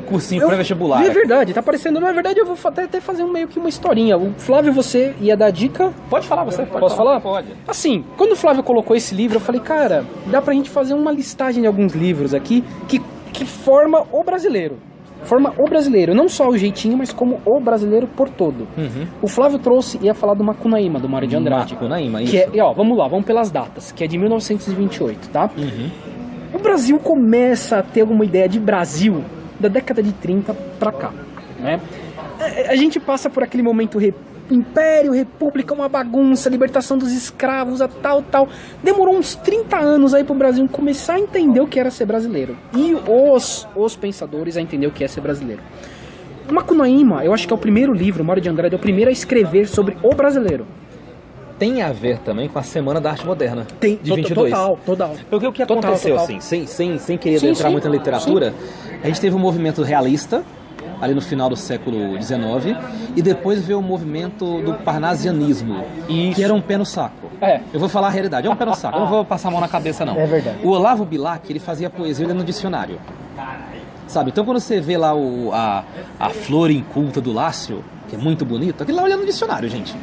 cursinho pré-vestibular. É verdade, tá parecendo. Na verdade, eu vou até fazer meio que uma historinha. O Flávio, você ia dar dica? Pode falar, você. Posso falar? Pode. Assim, quando o Flávio colocou esse livro, eu falei, cara, dá pra gente fazer uma listagem de alguns livros aqui que forma o brasileiro. Forma o brasileiro, não só o jeitinho, mas como o brasileiro por todo. O Flávio ia falar do Macunaíma, do Mário de Andrade. Macunaíma, isso. Que vamos lá, vamos pelas datas, que é de 1928, tá? O Brasil começa a ter alguma ideia de Brasil da década de 30 pra cá, né? A gente passa por aquele momento Império, República, uma bagunça, libertação dos escravos, tal. Demorou uns 30 anos aí pro Brasil começar a entender o que era ser brasileiro. E os pensadores a entender o que é ser brasileiro. Macunaíma, eu acho que é o primeiro livro, Mário de Andrade é o primeiro a escrever sobre o brasileiro. Tem a ver também com a Semana da Arte Moderna. Tem, de 22. Total. Porque o que aconteceu, assim, sem querer entrar muito na literatura, a gente teve um movimento realista, ali no final do século XIX, e depois veio o movimento do parnasianismo, que era um pé no saco. Eu vou falar a realidade, é um pé no saco, eu não vou passar a mão na cabeça, não. É verdade. O Olavo Bilac, ele fazia poesia no dicionário. Sabe, então quando você vê lá a flor inculta do Lácio, que é muito bonito, aquilo lá olha no dicionário, gente.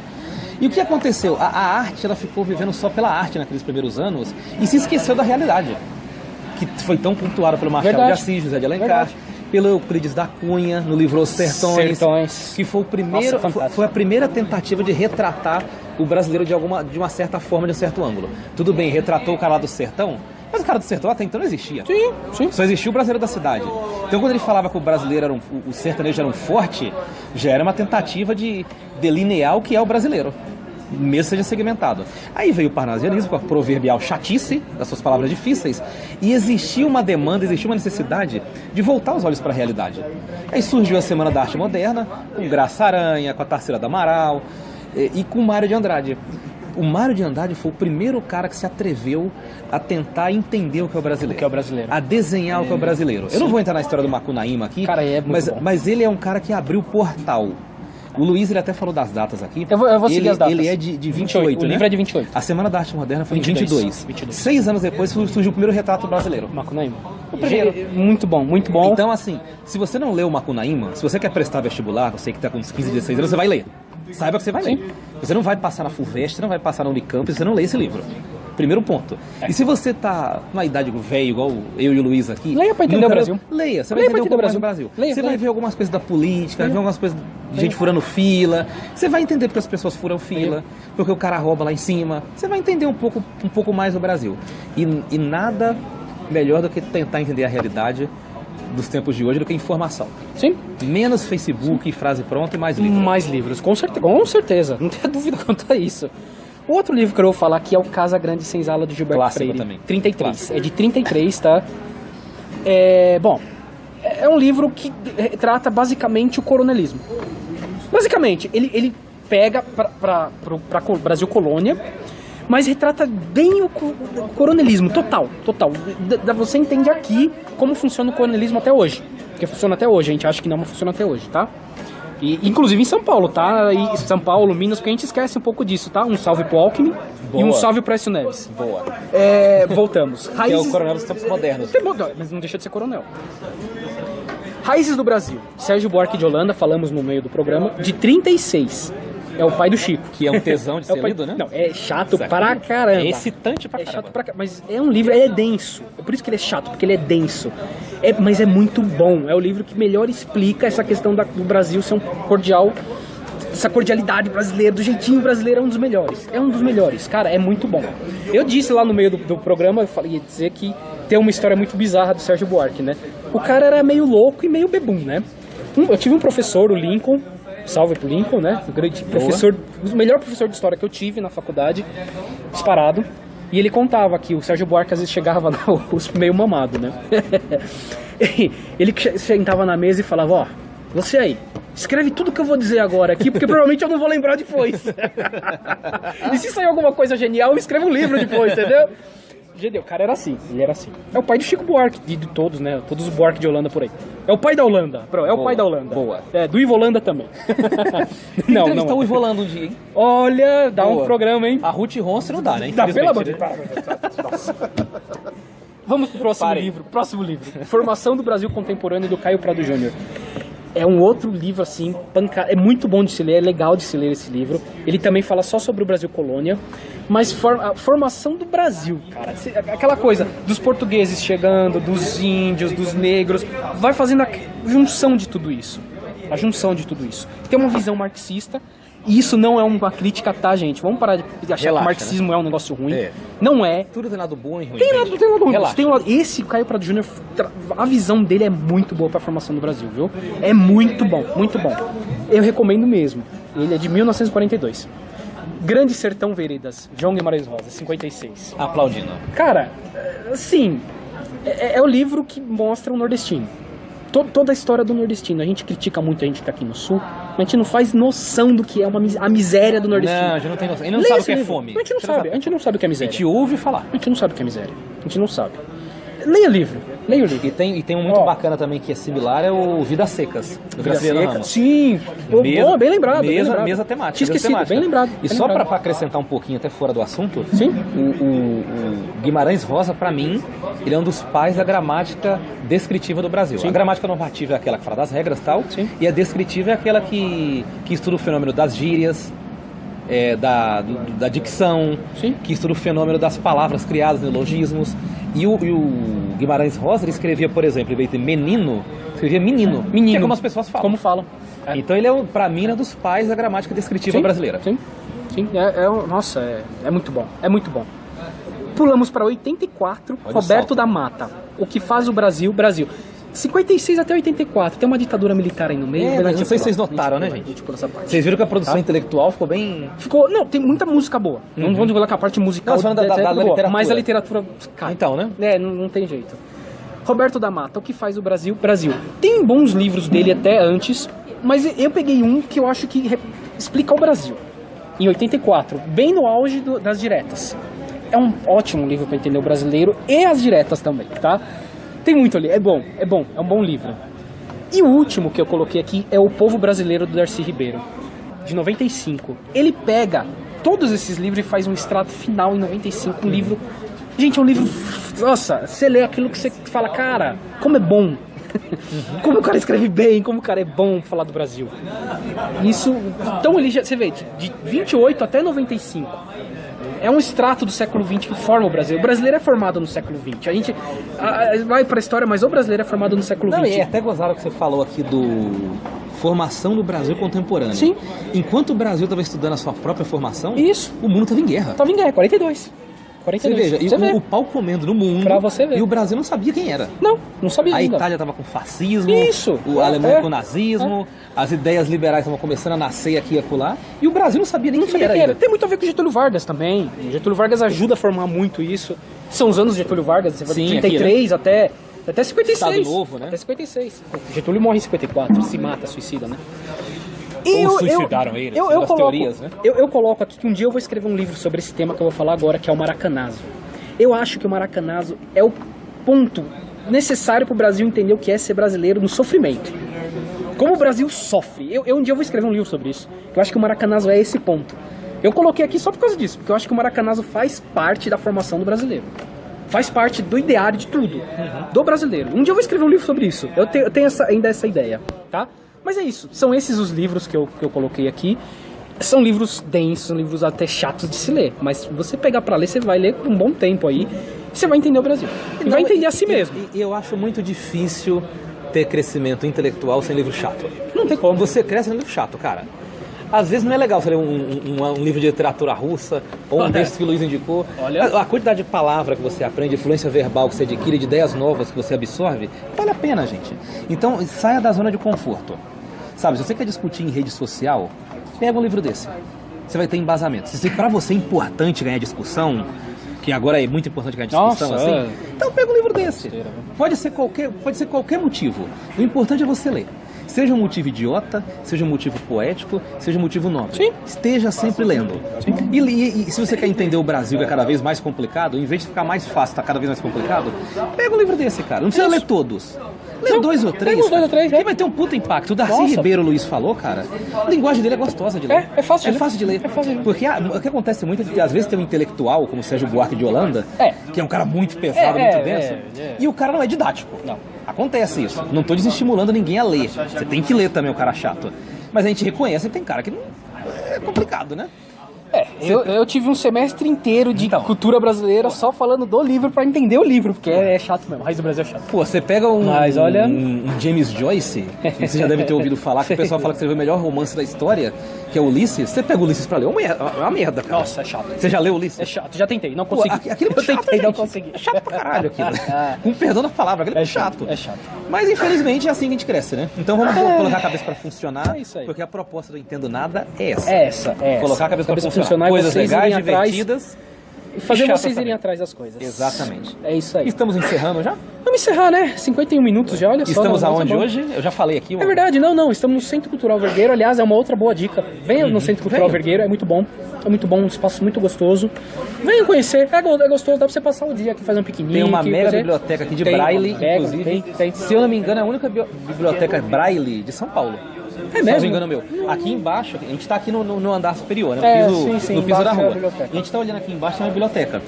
E o que aconteceu? A arte, ela ficou vivendo só pela arte naqueles primeiros anos, e se esqueceu da realidade, que foi tão pontuada pelo Machado de Assis, José de Alencar, pelo Euclides da Cunha, no livro Os Sertões, que foi foi a primeira tentativa de retratar o brasileiro de uma certa forma, de um certo ângulo. Tudo bem, retratou o cara lá do sertão, mas o cara do sertão até então não existia. Sim. Só existia o brasileiro da cidade. Então quando ele falava que o brasileiro o sertanejo era um forte, já era uma tentativa de delinear o que é o brasileiro, mesmo seja segmentado. Aí veio o parnasianismo, com a proverbial chatice das suas palavras difíceis, e existia uma demanda, existia uma necessidade de voltar os olhos para a realidade. Aí surgiu a Semana da Arte Moderna, com Graça Aranha, com a Tarsila do Amaral e com o Mário de Andrade. O Mário de Andrade foi o primeiro cara que se atreveu a tentar entender o que é o brasileiro. A desenhar o que é o brasileiro. Eu não vou entrar na história do Macunaíma aqui, cara, mas ele é um cara que abriu o portal. O Luiz, ele até falou das datas aqui. Eu vou seguir as datas. Ele é de 28, o livro é de 28. A Semana da Arte Moderna foi em 22. 6 anos depois surgiu o primeiro retrato brasileiro. Macunaíma. O primeiro. Muito bom. Então, assim, se você não leu o Macunaíma, se você quer prestar vestibular, você que está com uns 15, 16 anos, você vai ler. Saiba que você vai ler. Você não vai passar na FUVEST, você não vai passar na Unicamp, se você não lê esse livro. Primeiro ponto. E se você tá numa idade velho, igual eu e o Luiz aqui... Leia pra entender o Brasil. Leia, você vai entender um pouco mais do Brasil. Você vai ver algumas coisas da política, vai ver algumas coisas de gente furando fila. Você vai entender porque as pessoas furam fila, porque o cara rouba lá em cima. Você vai entender um pouco mais do Brasil. E nada melhor do que tentar entender a realidade dos tempos de hoje do que informação. Sim. Menos Facebook, frase pronta e mais livros. Mais livros, com certeza. Não tenha dúvida quanto a isso. O outro livro que eu vou falar aqui é o Casa Grande Senzala, do Gilberto Freire. Também. 33. Clássico. É de 33, tá? Bom, é um livro que trata basicamente o coronelismo. Basicamente, ele pega para o Brasil colônia, mas retrata bem o coronelismo, total. Você entende aqui como funciona o coronelismo até hoje. Porque funciona até hoje, a gente acha que não funciona até hoje, tá? E, inclusive em São Paulo, tá? E São Paulo, Minas, porque a gente esquece um pouco disso, tá? Um salve pro Alckmin. Boa. E um salve pro Écio Neves. Boa. Voltamos. Raízes... Que é o coronel dos tempos modernos. Mas não deixa de ser coronel. Raízes do Brasil. Sérgio Buarque de Holanda, falamos no meio do programa, de 36. É o pai do Chico. Que é um tesão de ser lido, né? Não, é chato pra caramba. É excitante pra caramba. É chato pra caramba. Mas é um livro, é denso. É por isso que ele é chato, porque ele é denso. Mas é muito bom. É o livro que melhor explica essa questão do Brasil ser um cordial... Essa cordialidade brasileira, do jeitinho brasileiro, é um dos melhores. É um dos melhores, cara, é muito bom. Eu disse lá no meio do programa, ia dizer que tem uma história muito bizarra do Sérgio Buarque, né? O cara era meio louco e meio bebum, né? Eu tive um professor, o Lincoln, salve pro Lincoln, né? O grande professor, o melhor professor de história que eu tive na faculdade, disparado. E ele contava que o Sérgio Buarque às vezes chegava meio mamado, né? Ele sentava na mesa e falava, ó, você aí, escreve tudo que eu vou dizer agora aqui, porque provavelmente eu não vou lembrar depois. E se sair alguma coisa genial, eu escrevo um livro depois, entendeu? O cara era assim, ele era assim. É o pai de Chico Buarque, de todos, né? Todos os Buarque de Holanda por aí. É o pai da Holanda, o pai da Holanda. Boa. Do Ivo Holanda também. Não. O Ivo Holanda um dia, hein? Olha, dá um programa, hein? A Ruth Ronce não dá, né? Dá, pelo amor de Deus. Vamos pro próximo livro. Formação do Brasil Contemporâneo, do Caio Prado Júnior. É um outro livro, assim, pancada. É muito bom de se ler, é legal de se ler esse livro. Ele também fala só sobre o Brasil colônia, mas a formação do Brasil, cara. Aquela coisa dos portugueses chegando, dos índios, dos negros, vai fazendo a junção de tudo isso. Tem uma visão marxista, e isso não é uma crítica, tá, gente? Vamos parar de achar que o marxismo é um negócio ruim. Não é. Tudo tem lado bom e ruim. Tem lado ruim. Esse Caio Prado Júnior, a visão dele é muito boa pra formação do Brasil, viu? É muito bom, muito bom. Eu recomendo mesmo. Ele é de 1942. Grande Sertão Veredas, João Guimarães Rosa, 56. Aplaudindo. Cara, assim, é o livro que mostra o nordestino. Toda a história do nordestino. A gente critica muito a gente que tá aqui no sul, mas a gente não faz noção do que é a miséria do nordestino. Não, a gente não tem noção. A gente não sabe o que é fome. A gente não sabe o que é miséria. A gente ouve falar. A gente não sabe o que é miséria. A gente não sabe. Leia o livro. E tem um muito bacana também que é similar, é o Vidas Secas. Vidas Secas, sim. Bem lembrado. Mesa temática. Tinha esquecido, bem lembrado. E só para acrescentar um pouquinho, até fora do assunto, sim? O Guimarães Rosa, para mim, ele é um dos pais da gramática descritiva do Brasil. Sim. A gramática normativa é aquela que fala das regras e tal, sim. E a descritiva é aquela que estuda o fenômeno das gírias, da dicção, sim. Que estuda o fenômeno das palavras criadas, neologismos. E o Guimarães Rosa, ele escrevia, por exemplo, em vez de menino, escrevia menino. Que é como as pessoas falam. Como falam. Então ele pra mim, é um dos pais da gramática descritiva brasileira. Sim. Nossa, é muito bom. É muito bom. Pulamos para 84, Olha Roberto da Mata. O que faz o Brasil, Brasil. 56 até 84, tem uma ditadura militar aí no meio. Não sei se vocês notaram, né, gente? Vocês viram que a produção intelectual ficou bem... Não, tem muita música boa. Não vamos dizer que a parte musical... Não, da literatura. Mas a literatura cai. Então, né? Não tem jeito. Roberto da Mata, o que faz o Brasil, Brasil. Tem bons livros dele até antes, mas eu peguei um que eu acho que explica o Brasil. Em 84, bem no auge das diretas. É um ótimo livro para entender o brasileiro e as diretas também, tá? Tem muito ali, é um bom livro. E o último que eu coloquei aqui é O Povo Brasileiro, do Darcy Ribeiro, de 95. Ele pega todos esses livros e faz um extrato final em 95, um livro... Gente, é um livro... Nossa, você lê aquilo que você fala, cara, como é bom. Como o cara escreve bem, como o cara é bom falar do Brasil. Isso... Então ele já... Você vê, de 28 até 95... É um extrato do século XX que forma o Brasil. O brasileiro é formado no século XX. A gente vai para a história, mas o brasileiro é formado no século XX. E é até gozado que você falou aqui do formação do Brasil contemporâneo. Sim. Enquanto o Brasil estava estudando a sua própria formação, isso. O mundo estava em guerra. Estava em guerra, 42. Você veja, o pau comendo no mundo. Pra você ver. E o Brasil não sabia quem era. Não sabia ainda. A Itália estava com fascismo. Isso. A Alemanha com nazismo. As ideias liberais estavam começando a nascer aqui e acolá. E o Brasil não sabia nem quem era. Tem muito a ver com Getúlio Vargas também. O Getúlio Vargas ajuda a formar muito isso. São os anos de Getúlio Vargas. Sim, 33 aqui, né? até 56. Estado Novo, né? Até 56. Getúlio morre em 54. Se mata, suicida, né? Ou suicidaram ele, das teorias, né? Eu coloco aqui que um dia eu vou escrever um livro sobre esse tema que eu vou falar agora, que é o Maracanazo. Eu acho que o Maracanazo é o ponto necessário para o Brasil entender o que é ser brasileiro no sofrimento. Como o Brasil sofre. Um dia eu vou escrever um livro sobre isso. Eu acho que o Maracanazo é esse ponto. Eu coloquei aqui só por causa disso, porque eu acho que o Maracanazo faz parte da formação do brasileiro. Faz parte do ideário de tudo, do brasileiro. Um dia eu vou escrever um livro sobre isso. Eu tenho ainda essa ideia, tá? Mas é isso. São esses os livros que eu coloquei aqui. São livros densos, são livros até chatos de se ler, mas se você pegar pra ler, você vai ler por um bom tempo aí, e você vai entender o Brasil. E vai entender a si mesmo. Eu acho muito difícil ter crescimento intelectual sem livro chato. Não tem como. Você cresce no livro chato, cara. Às vezes não é legal você ler um livro de literatura russa, ou um desses que o Luiz indicou. Olha. A quantidade de palavra que você aprende, de fluência verbal que você adquire, de ideias novas que você absorve, vale a pena, gente. Então, saia da zona de conforto. Sabe, se você quer discutir em rede social, pega um livro desse. Você vai ter embasamento. Se pra você é importante ganhar discussão, que agora é muito importante ganhar discussão, Nossa, assim, então pega um livro desse. Pode ser qualquer motivo. O importante é você ler. Seja um motivo idiota, seja um motivo poético, seja um motivo nobre. Sim. Esteja sempre lendo. E se você quer entender o Brasil, que é cada vez mais complicado, em vez de ficar mais fácil, tá cada vez mais complicado, pega um livro desse, cara. Não precisa ler todos. Lê 2 ou 3. Pega uns 2 ou 3, que vai ter um puta impacto. O Darcy Ribeiro, Luiz falou, cara, a linguagem dele é gostosa de ler. É fácil de ler. É fácil de ler. Porque o que acontece muito é que às vezes tem um intelectual, como o Sérgio Buarque de Holanda, que é um cara muito pesado, muito denso, e o cara não é didático. Não. Acontece isso. Não tô desestimulando ninguém a ler. Você tem que ler também, o cara chato. Mas a gente reconhece que tem cara que não... É complicado, né? Eu tive um semestre inteiro de cultura brasileira só falando do livro pra entender o livro, porque é chato mesmo. Raiz do Brasil é chato. Pô, você pega um James Joyce, que você já deve ter ouvido falar, que o pessoal fala que escreveu o melhor romance da história, que é Ulisses. Você pega o Ulisses pra ler, é uma merda, cara. Nossa, é chato. Você já leu Ulisses? É chato, já tentei, não consegui. Aquilo é chato, não consegui. É chato pra caralho aquilo. Com perdão da palavra, aquilo é chato. É chato. Mas infelizmente é assim que a gente cresce, né? Então vamos colocar a cabeça pra funcionar, É isso aí. porque a proposta do Entendo Nada é essa. É essa. Colocar a cabeça pra funcionar. Coisas legais, divertidas e fazer chatas vocês irem também. atrás das coisas. Exatamente. É isso aí. Estamos encerrando já? Vamos encerrar, né? 51 minutos já, olha só. Estamos aonde hoje? Eu já falei aqui. É verdade, não. Estamos no Centro Cultural Vergueiro. Aliás, é uma outra boa dica. Venha no Centro Cultural Vergueiro, é muito bom. É muito bom, um espaço muito gostoso. Venham conhecer, é gostoso, dá pra você passar o dia aqui, fazer um piquenique. Tem uma mega biblioteca aqui de Braille, inclusive. Tem. Se eu não me engano, é a única biblioteca Braille de São Paulo. É mesmo? Se não me engano, Aqui embaixo, a gente tá aqui no andar superior, né? No piso da rua. E a gente tá olhando aqui embaixo, tem uma biblioteca.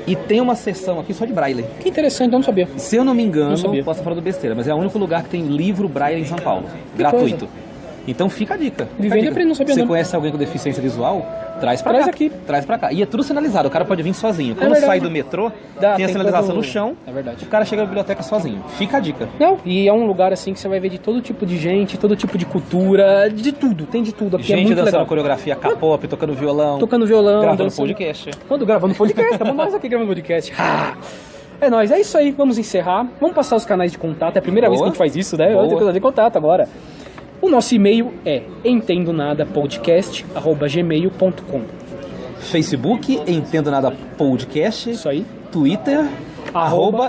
E tem uma seção aqui só de Braille. Que interessante, eu não sabia. Se eu não me engano, posso estar falando besteira, mas é o único lugar que tem livro Braille em São Paulo. Gratuito. Então fica a dica. Vivendo e aprendendo, não sabia Você não. conhece alguém com deficiência visual? Traz pra cá. Aqui. Traz pra cá. E é tudo sinalizado, o cara pode vir sozinho. Quando sai do metrô, tem a sinalização no chão. É verdade. O cara chega na biblioteca sozinho. Fica a dica. Não, e é um lugar assim que você vai ver de todo tipo de gente, todo tipo de cultura, de tudo, tem de tudo. Aqui Gente é muito dançando legal. coreografia K-pop, tocando violão. Gravando dançando. Podcast. Quando gravando podcast, estamos nós aqui gravando podcast. É nóis, é isso aí, vamos encerrar. Vamos passar os canais de contato, é a primeira vez que a gente faz isso, né? Eu tenho que fazer contato agora. O nosso e-mail é entendonadapodcast@gmail.com. Facebook, Entendo Nada Podcast. Isso aí. Twitter,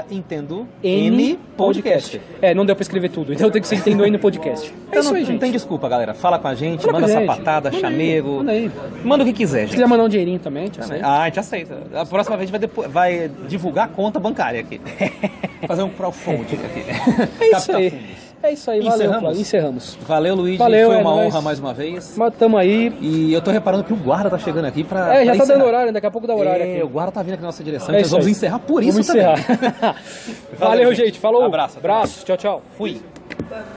@EntendoN-Podcast. Não deu pra escrever tudo, então tem que ser Entendo N Podcast. É isso aí, gente. Não tem desculpa, galera. Fala com a gente, Fala manda com a gente. sapatada, chamego. Manda aí. Manda o que quiser, Se gente. quiser mandar um dinheirinho também, a gente aceita. A gente aceita. A próxima vez a gente vai divulgar a conta bancária aqui. Fazer um crowdfunding aqui. É isso aí. É isso aí, valeu. Encerramos. Valeu, Luigi. Valeu, foi uma honra mais uma vez. Mas tamo aí. E eu tô reparando que o guarda tá chegando aqui pra. Já pra tá dando horário, daqui a pouco dá horário aqui. O guarda tá vindo aqui na nossa direção, É então vamos encerrar por isso também. Valeu, gente. Falou. Abraço. Tchau, tchau. Fui.